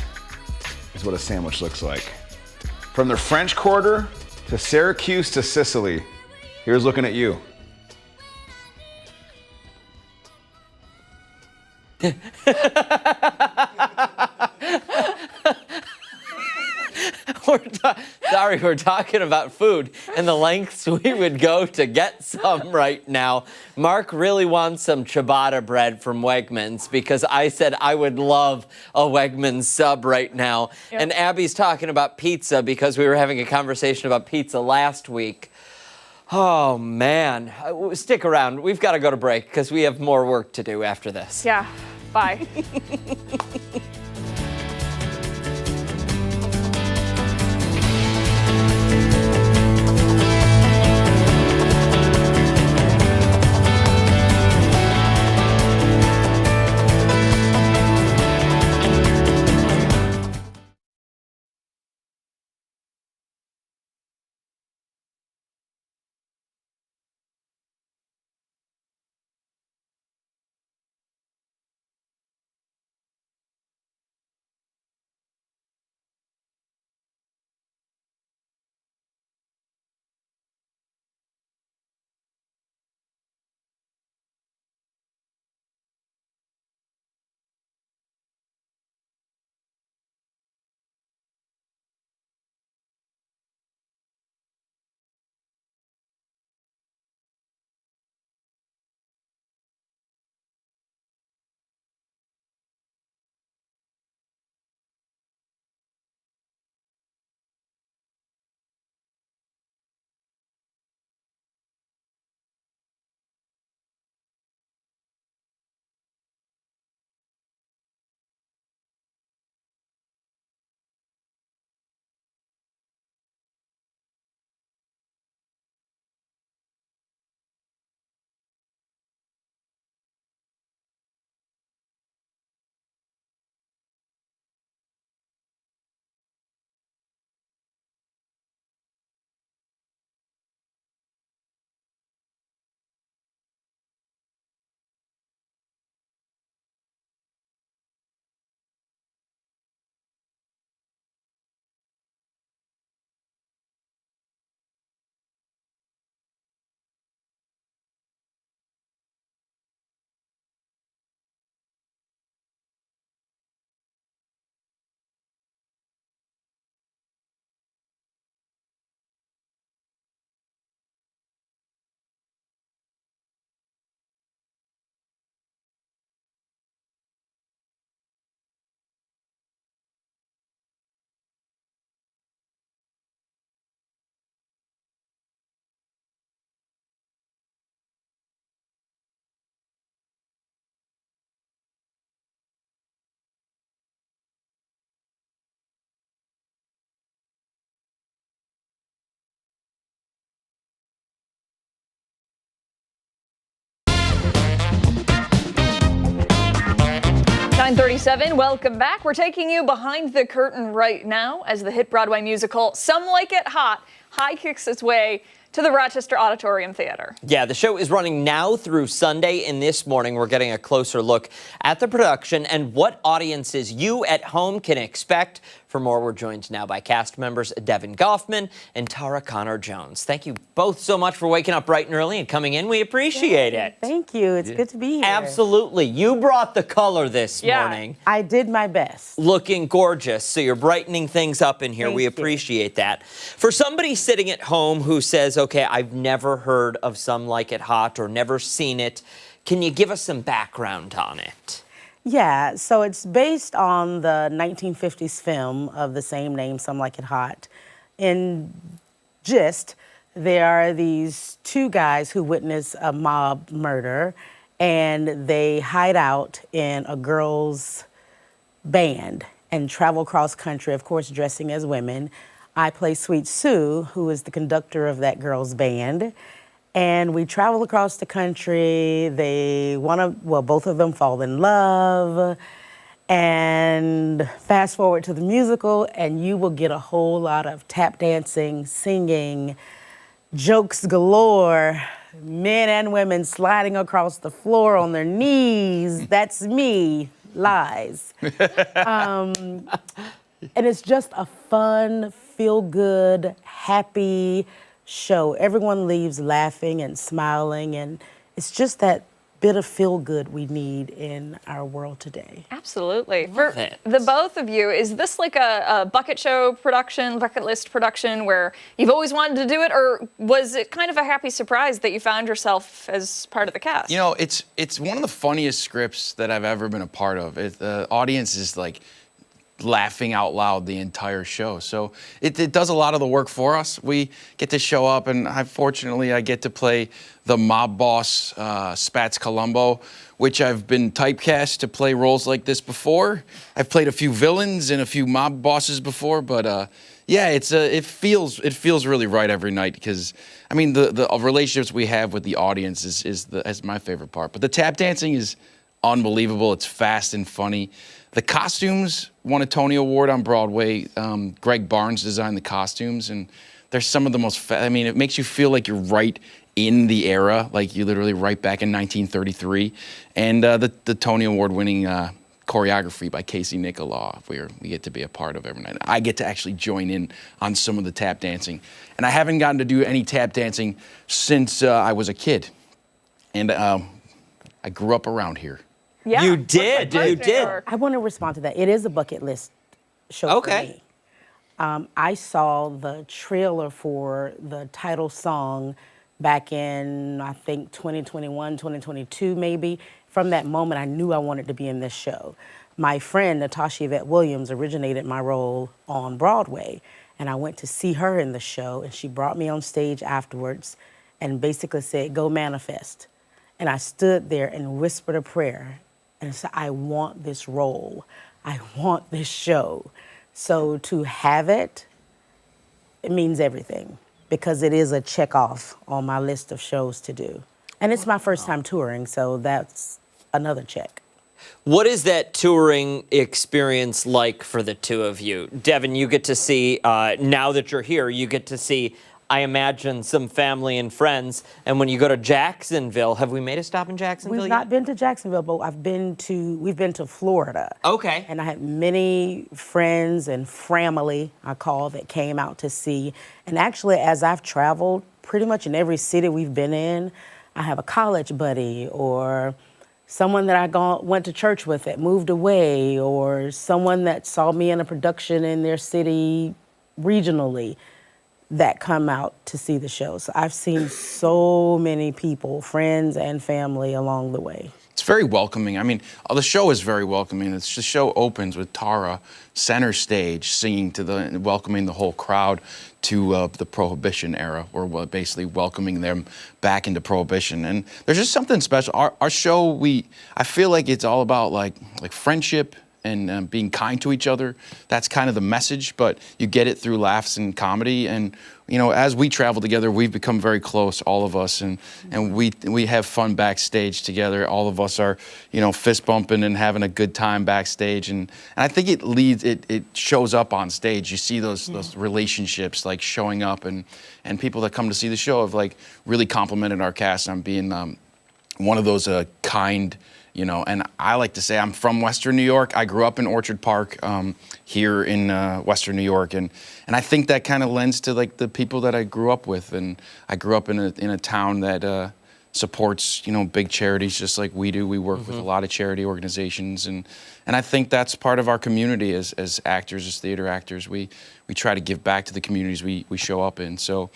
is what a sandwich looks like. From the French Quarter to Syracuse to Sicily, here's looking at you. We're talking about food and the lengths we would go to get some right now. Mark really wants some ciabatta bread from Wegmans because I said I would love a Wegmans sub right now. Yep. And Abby's talking about pizza because we were having a conversation about pizza last week. Oh, man. Stick around. We've got to go to break because we have more work to do after this. Yeah, bye. 97, welcome back. We're taking you behind the curtain right now as the hit Broadway musical Some Like It Hot high kicks its way to the Rochester Auditorium Theater. Yeah, the show is running now through Sunday, and this morning we're getting a closer look at the production and what audiences you at home can expect. For more, we're joined now by cast members Devin Goffman and Tara Connor-Jones. Thank you both so much for waking up bright and early and coming in. We appreciate it. Thank you. It's good to be here. Absolutely. You brought the color this morning. I did my best. Looking gorgeous. So you're brightening things up in here. We appreciate that. For somebody sitting at home who says, okay, I've never heard of Some Like It Hot or never seen it, can you give us some background on it? Yeah, so it's based on the 1950s film of the same name, Some Like It Hot. In gist, there are these two guys who witness a mob murder, and they hide out in a girls' band and travel cross country, of course, dressing as women. I play Sweet Sue, who is the conductor of that girls' band. And we travel across the country. Both of them fall in love. And fast forward to the musical, and you will get a whole lot of tap dancing, singing, jokes galore, men and women sliding across the floor on their knees. That's me, lies. And it's just a fun, feel-good, happy show. Everyone leaves laughing and smiling, and it's just that bit of feel-good we need in our world today. Absolutely. For the both of you, is this like a bucket show production, bucket list production where you've always wanted to do it, or was it kind of a happy surprise that you found yourself as part of the cast? You know, it's one of the funniest scripts that I've ever been a part of. The audience is like laughing out loud the entire show. So it does a lot of the work for us. We get to show up, and fortunately I get to play the mob boss, Spats Columbo, which I've been typecast to play roles like this before. I've played a few villains and a few mob bosses before, but yeah, it feels really right every night, because I mean the relationships we have with the audience is my favorite part. But the tap dancing is unbelievable. It's fast and funny. The costumes won a Tony Award on Broadway. Greg Barnes designed the costumes, and they're some of the most, I mean, it makes you feel like you're right in the era, like you're literally right back in 1933. And the Tony Award winning choreography by Casey Nicholaw, we get to be a part of every night. I get to actually join in on some of the tap dancing. And I haven't gotten to do any tap dancing since I was a kid. And I grew up around here. Yeah, you did. I want to respond to that. It is a bucket list show for me. I saw the trailer for the title song back in, I think, 2021, 2022 maybe. From that moment, I knew I wanted to be in this show. My friend, Natasha Yvette Williams, originated my role on Broadway, and I went to see her in the show, and she brought me on stage afterwards and basically said, go manifest. And I stood there and whispered a prayer and said, I want this role. I want this show. So to have it, it means everything, because it is a check off on my list of shows to do. And it's my first time touring, so that's another check. What is that touring experience like for the two of you? Devin, you get to see, now that you're here, you get to see, I imagine, some family and friends. And when you go to Jacksonville, have we made a stop in Jacksonville We've yet? not been to Jacksonville, but we've been to Florida. Okay. And I had many friends and family, I call, that came out to see. And actually, as I've traveled, pretty much in every city we've been in, I have a college buddy or someone that I went to church with that moved away, or someone that saw me in a production in their city regionally, that come out to see the show. So I've seen so many people, friends and family, along the way. It's very welcoming. I mean, the show is very welcoming. The show opens with Tara center stage singing welcoming the whole crowd to the Prohibition era, or basically welcoming them back into Prohibition. And there's just something special. Our show, I feel like it's all about like friendship and being kind to each other. That's kind of the message, but you get it through laughs and comedy. And you know, as we travel together, we've become very close, all of us, and we have fun backstage together. All of us are, you know, fist bumping and having a good time backstage, and I think it shows up on stage. You see those relationships like showing up, and people that come to see the show have like really complimented our cast on being one of those kind. You know, and I like to say I'm from Western New York. I grew up in Orchard Park here in Western New York, and I think that kind of lends to like the people that I grew up with. And I grew up in a town that supports, you know, big charities just like we do. We work with a lot of charity organizations, and I think that's part of our community as actors, as theater actors. We try to give back to the communities we show up in. So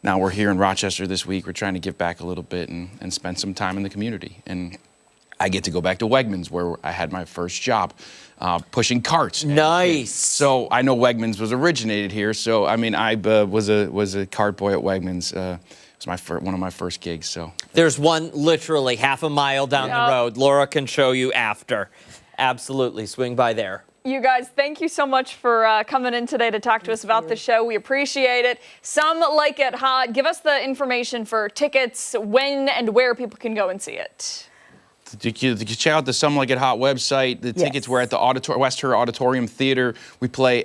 now we're here in Rochester this week. We're trying to give back a little bit and spend some time in the community. And I get to go back to Wegmans, where I had my first job, pushing carts. Nice. So I know Wegmans was originated here. So I mean, I was a cart boy at Wegmans. It was one of my first gigs. So there's one literally half a mile down the road. Laura can show you after. Absolutely, swing by there. You guys, thank you so much for coming in today to talk to us about the show. We appreciate it. Some Like It Hot. Give us the information for tickets, when and where people can go and see it. You can check out the Some Like It Hot website. The tickets were at the West Auditorium Theater. We play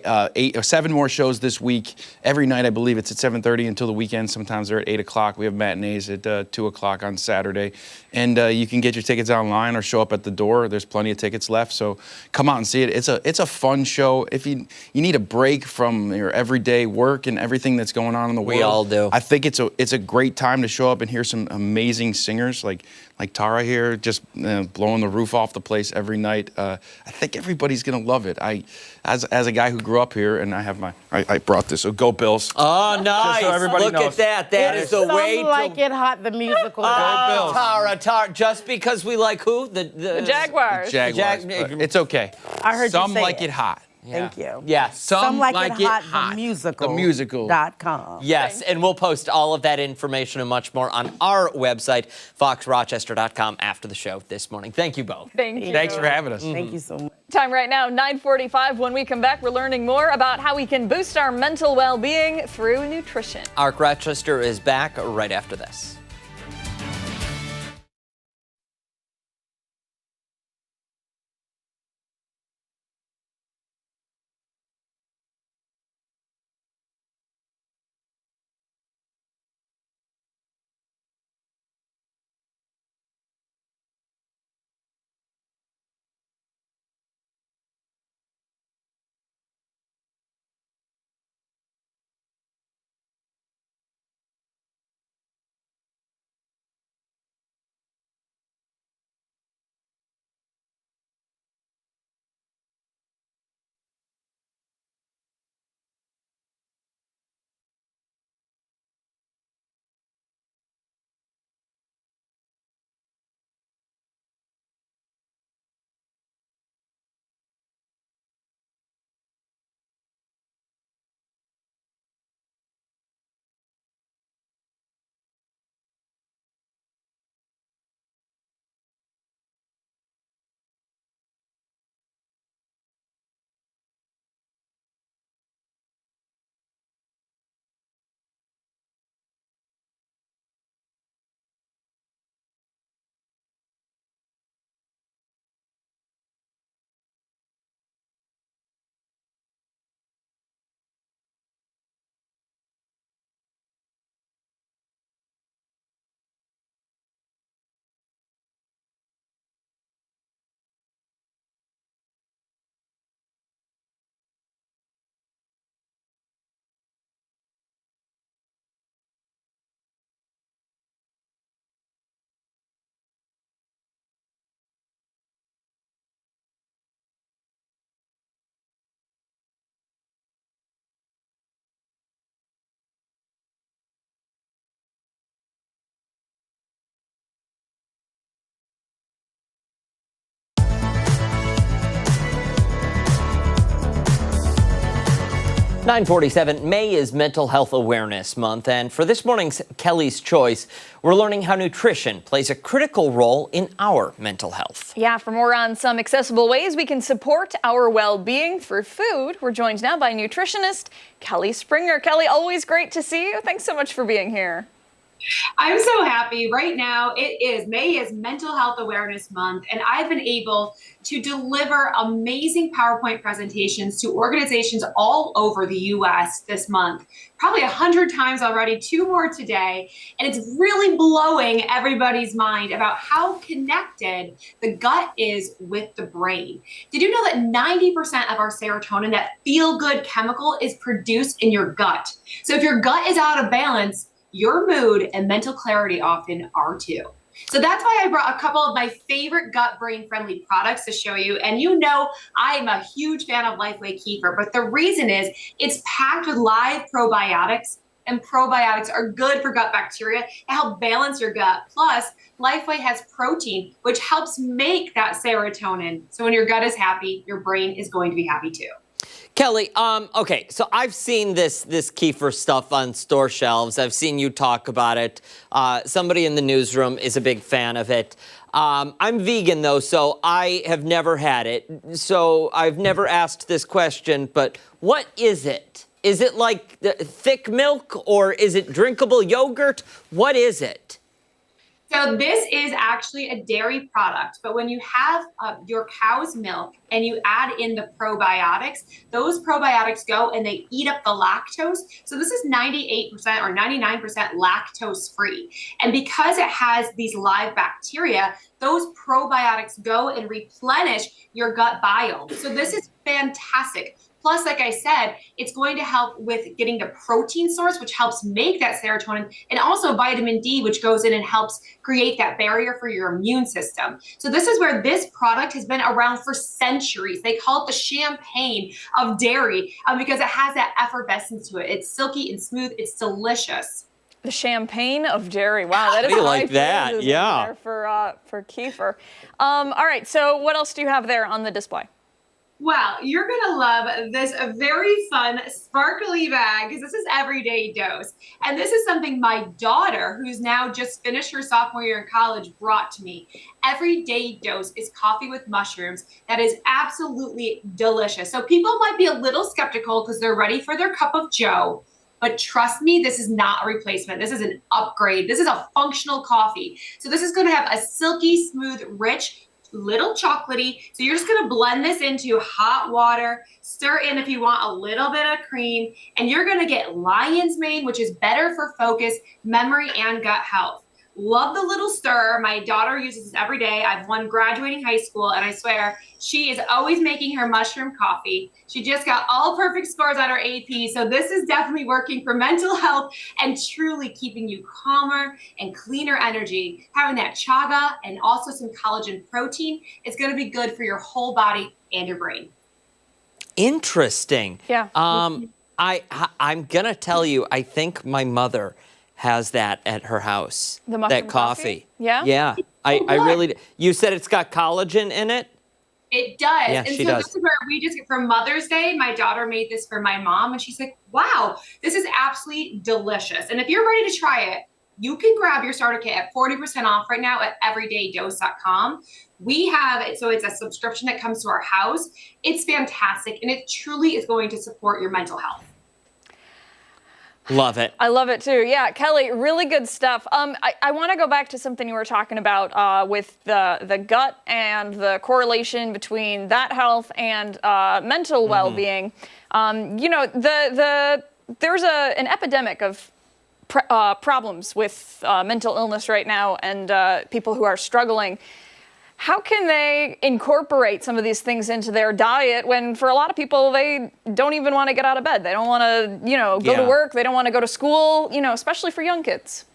7 more shows this week. Every night, I believe it's at 7:30 until the weekend. Sometimes they're at 8 o'clock. We have matinees at 2 o'clock on Saturday. And you can get your tickets online or show up at the door. There's plenty of tickets left, so come out and see it. It's a fun show. If you need a break from your everyday work and everything that's going on in the world. We all do. I think it's a great time to show up and hear some amazing singers like Tara here, just blowing the roof off the place every night. I think everybody's gonna love it. As a guy who grew up here, and I brought this. So go Bills! Oh, nice! So everybody Look knows. at that. That is the way to. Some Like It Hot, the musical. Tara, just because we like who? The Jaguars. Jaguars. But it's okay. I heard Some you say like it. it hot. Thank you. Yes. Some Like It Hot, the musical. The musical. .com. Yes, and we'll post all of that information and much more on our website, foxrochester.com, after the show this morning. Thank you both. Thank you. Thanks for having us. Thank you so much. Time right now, 9:45. When we come back, we're learning more about how we can boost our mental well-being through nutrition. ARC Rochester is back right after this. 9:47, May is Mental Health Awareness Month, and for this morning's Kelly's Choice, we're learning how nutrition plays a critical role in our mental health. Yeah, for more on some accessible ways we can support our well-being through food, we're joined now by nutritionist Kelly Springer. Kelly, always great to see you. Thanks so much for being here. I'm so happy. Right now, May is Mental Health Awareness Month, and I've been able to deliver amazing PowerPoint presentations to organizations all over the U.S. this month, probably 100 times already, 2 more today, and it's really blowing everybody's mind about how connected the gut is with the brain. Did you know that 90% of our serotonin, that feel-good chemical, is produced in your gut? So if your gut is out of balance, your mood and mental clarity often are too. So that's why I brought a couple of my favorite gut brain friendly products to show you. And you know, I'm a huge fan of Lifeway Kefir, but the reason is it's packed with live probiotics, and probiotics are good for gut bacteria to help balance your gut. Plus, Lifeway has protein, which helps make that serotonin. So when your gut is happy, your brain is going to be happy too. Kelly, okay, so I've seen this kefir stuff on store shelves. I've seen you talk about it. Somebody in the newsroom is a big fan of it. I'm vegan, though, so I have never had it. So I've never asked this question, but what is it? Is it like thick milk, or is it drinkable yogurt? What is it? So this is actually a dairy product, but when you have your cow's milk and you add in the probiotics, those probiotics go and they eat up the lactose. So this is 98% or 99% lactose free. And because it has these live bacteria, those probiotics go and replenish your gut biome. So this is fantastic. Plus, like I said, it's going to help with getting the protein source, which helps make that serotonin, and also vitamin D, which goes in and helps create that barrier for your immune system. So this is where this product has been around for centuries. They call it the champagne of dairy because it has that effervescence to it. It's silky and smooth. It's delicious. The champagne of dairy. Wow, that is I like that. Yeah. There for kefir. All right. So what else do you have there on the display? Well, you're going to love this very fun, sparkly bag because this is Everyday Dose. And this is something my daughter, who's now just finished her sophomore year in college, brought to me. Everyday Dose is coffee with mushrooms that is absolutely delicious. So people might be a little skeptical because they're ready for their cup of joe. But trust me, this is not a replacement. This is an upgrade. This is a functional coffee. So this is going to have a silky, smooth, rich, little chocolatey. So you're just going to blend this into hot water, stir in if you want a little bit of cream, and you're going to get lion's mane, which is better for focus, memory, and gut health. Love the little stir. My daughter uses this every day. I've won graduating high school, and I swear she is always making her mushroom coffee. She just got all perfect scores on her AP, so this is definitely working for mental health and truly keeping you calmer and cleaner energy. Having that chaga and also some collagen protein is going to be good for your whole body and your brain. Interesting. Yeah. I'm going to tell you, I think my mother has that at her house. The mushroom that coffee. Yeah? Yeah. I really, you said it's got collagen in it? It does. Yeah, and she so does. this is where we just, for Mother's Day, my daughter made this for my mom, and she's like, wow, this is absolutely delicious. And if you're ready to try it, you can grab your starter kit at 40% off right now at everydaydose.com. We have it, so it's a subscription that comes to our house. It's fantastic, and it truly is going to support your mental health. Love it. I love it too. Yeah, Kelly, really good stuff. I want to go back to something you were talking about with the gut and the correlation between that health and mental well-being. You know, there's an epidemic of problems with mental illness right now, and people who are struggling. How can they incorporate some of these things into their diet when for a lot of people, they don't even want to get out of bed? They don't want to, go to work. They don't want to go to school, especially for young kids.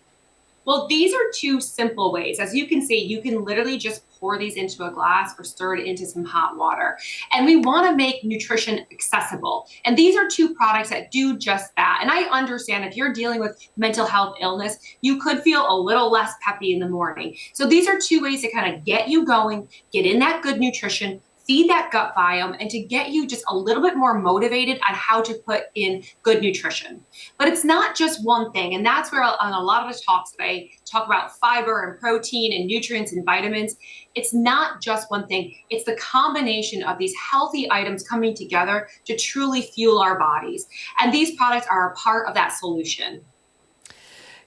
Well, these are 2 simple ways. As you can see, you can literally just pour these into a glass or stir it into some hot water. And we want to make nutrition accessible. And these are 2 products that do just that. And I understand if you're dealing with mental health illness, you could feel a little less peppy in the morning. So these are 2 ways to kind of get you going, get in that good nutrition, feed that gut biome, and to get you just a little bit more motivated on how to put in good nutrition. But it's not just one thing, and that's where on a lot of the talks that I talk about fiber and protein and nutrients and vitamins. It's not just one thing. It's the combination of these healthy items coming together to truly fuel our bodies. And these products are a part of that solution.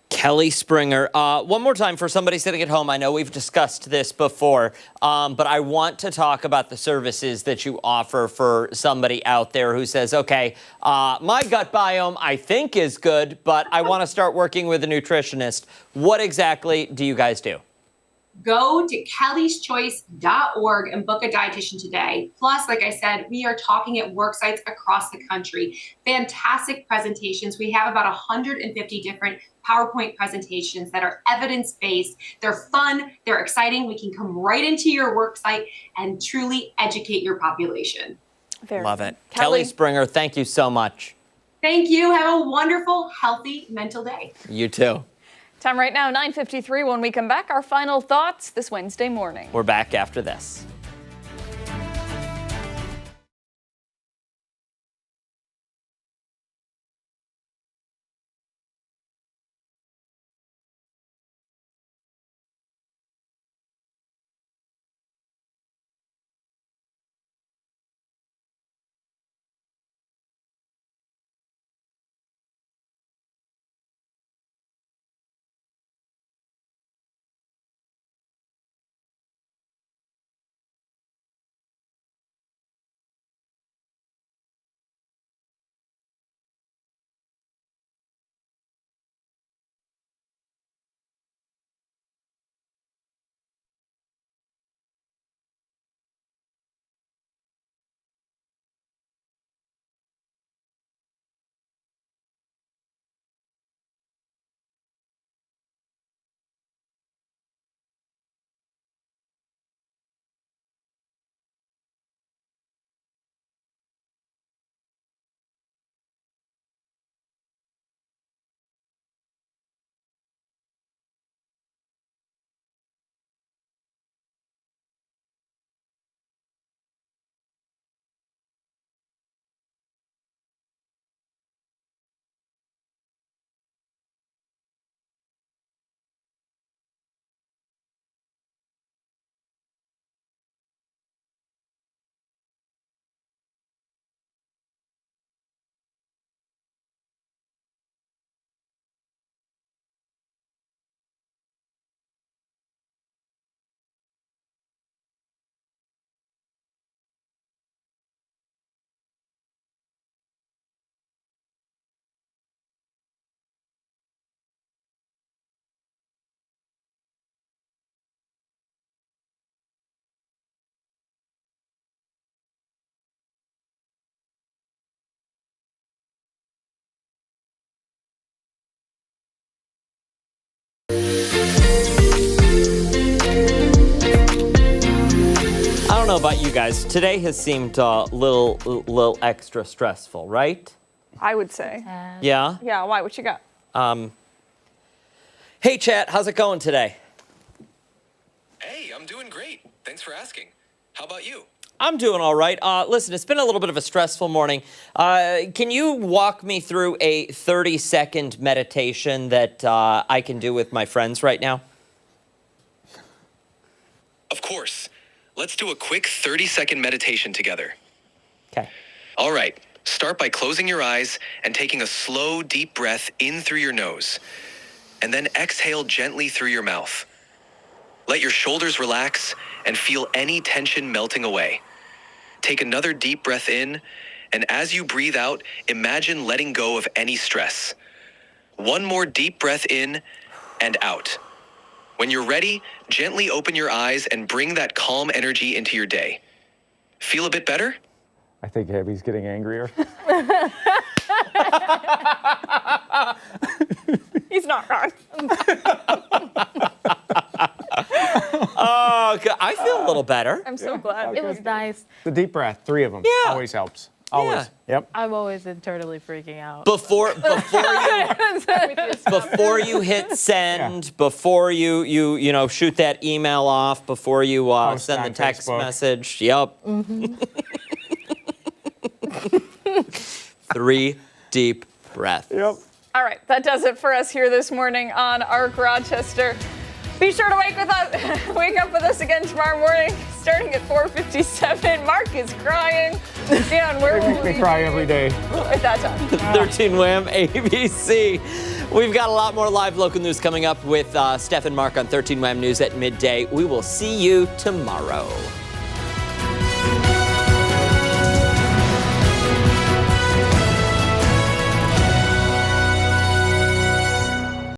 Kelly Springer. One more time for somebody sitting at home. I know we've discussed this before, but I want to talk about the services that you offer for somebody out there who says, okay, my gut biome I think is good, but I want to start working with a nutritionist. What exactly do you guys do? Go to kellyschoice.org and book a dietitian today. Plus, like I said, we are talking at work sites across the country. Fantastic presentations. We have about 150 different PowerPoint presentations that are evidence-based. They're fun, they're exciting. We can come right into your work site and truly educate your population. Love it. Kelly Springer, thank you so much. Thank you. Have a wonderful, healthy mental day. You too. Time right now, 9:53. When we come back, our final thoughts this Wednesday morning. We're back after this. I don't know about you guys. Today has seemed a little extra stressful, right? I would say. Yeah? Yeah, why? What you got? Hey, chat, how's it going today? Hey, I'm doing great. Thanks for asking. How about you? I'm doing all right. Listen, it's been a little bit of a stressful morning. Can you walk me through a 30-second meditation that I can do with my friends right now? Of course. Let's do a quick 30-second meditation together. Okay. All right. Start by closing your eyes and taking a slow, deep breath in through your nose. And then exhale gently through your mouth. Let your shoulders relax and feel any tension melting away. Take another deep breath in, and as you breathe out, imagine letting go of any stress. One more deep breath in and out. When you're ready, gently open your eyes and bring that calm energy into your day. Feel a bit better? I think Abby's getting angrier. He's not wrong. Oh, I feel a little better. I'm so glad. It was nice. The deep breath, 3 of them, Yeah. always helps. Always. Yep. I'm always internally freaking out. Before you hit send, before you shoot that email off, before you send the text message. Yep. Mm-hmm. 3 deep breaths. Yep. All right, that does it for us here this morning on ARC Rochester. Be sure to wake up with us again tomorrow morning, starting at 4:57. Mark is crying. Dan, where will we cry every day at that time? 13 Wham ABC. We've got a lot more live local news coming up with Steph and Mark on 13 Wham News at midday. We will see you tomorrow.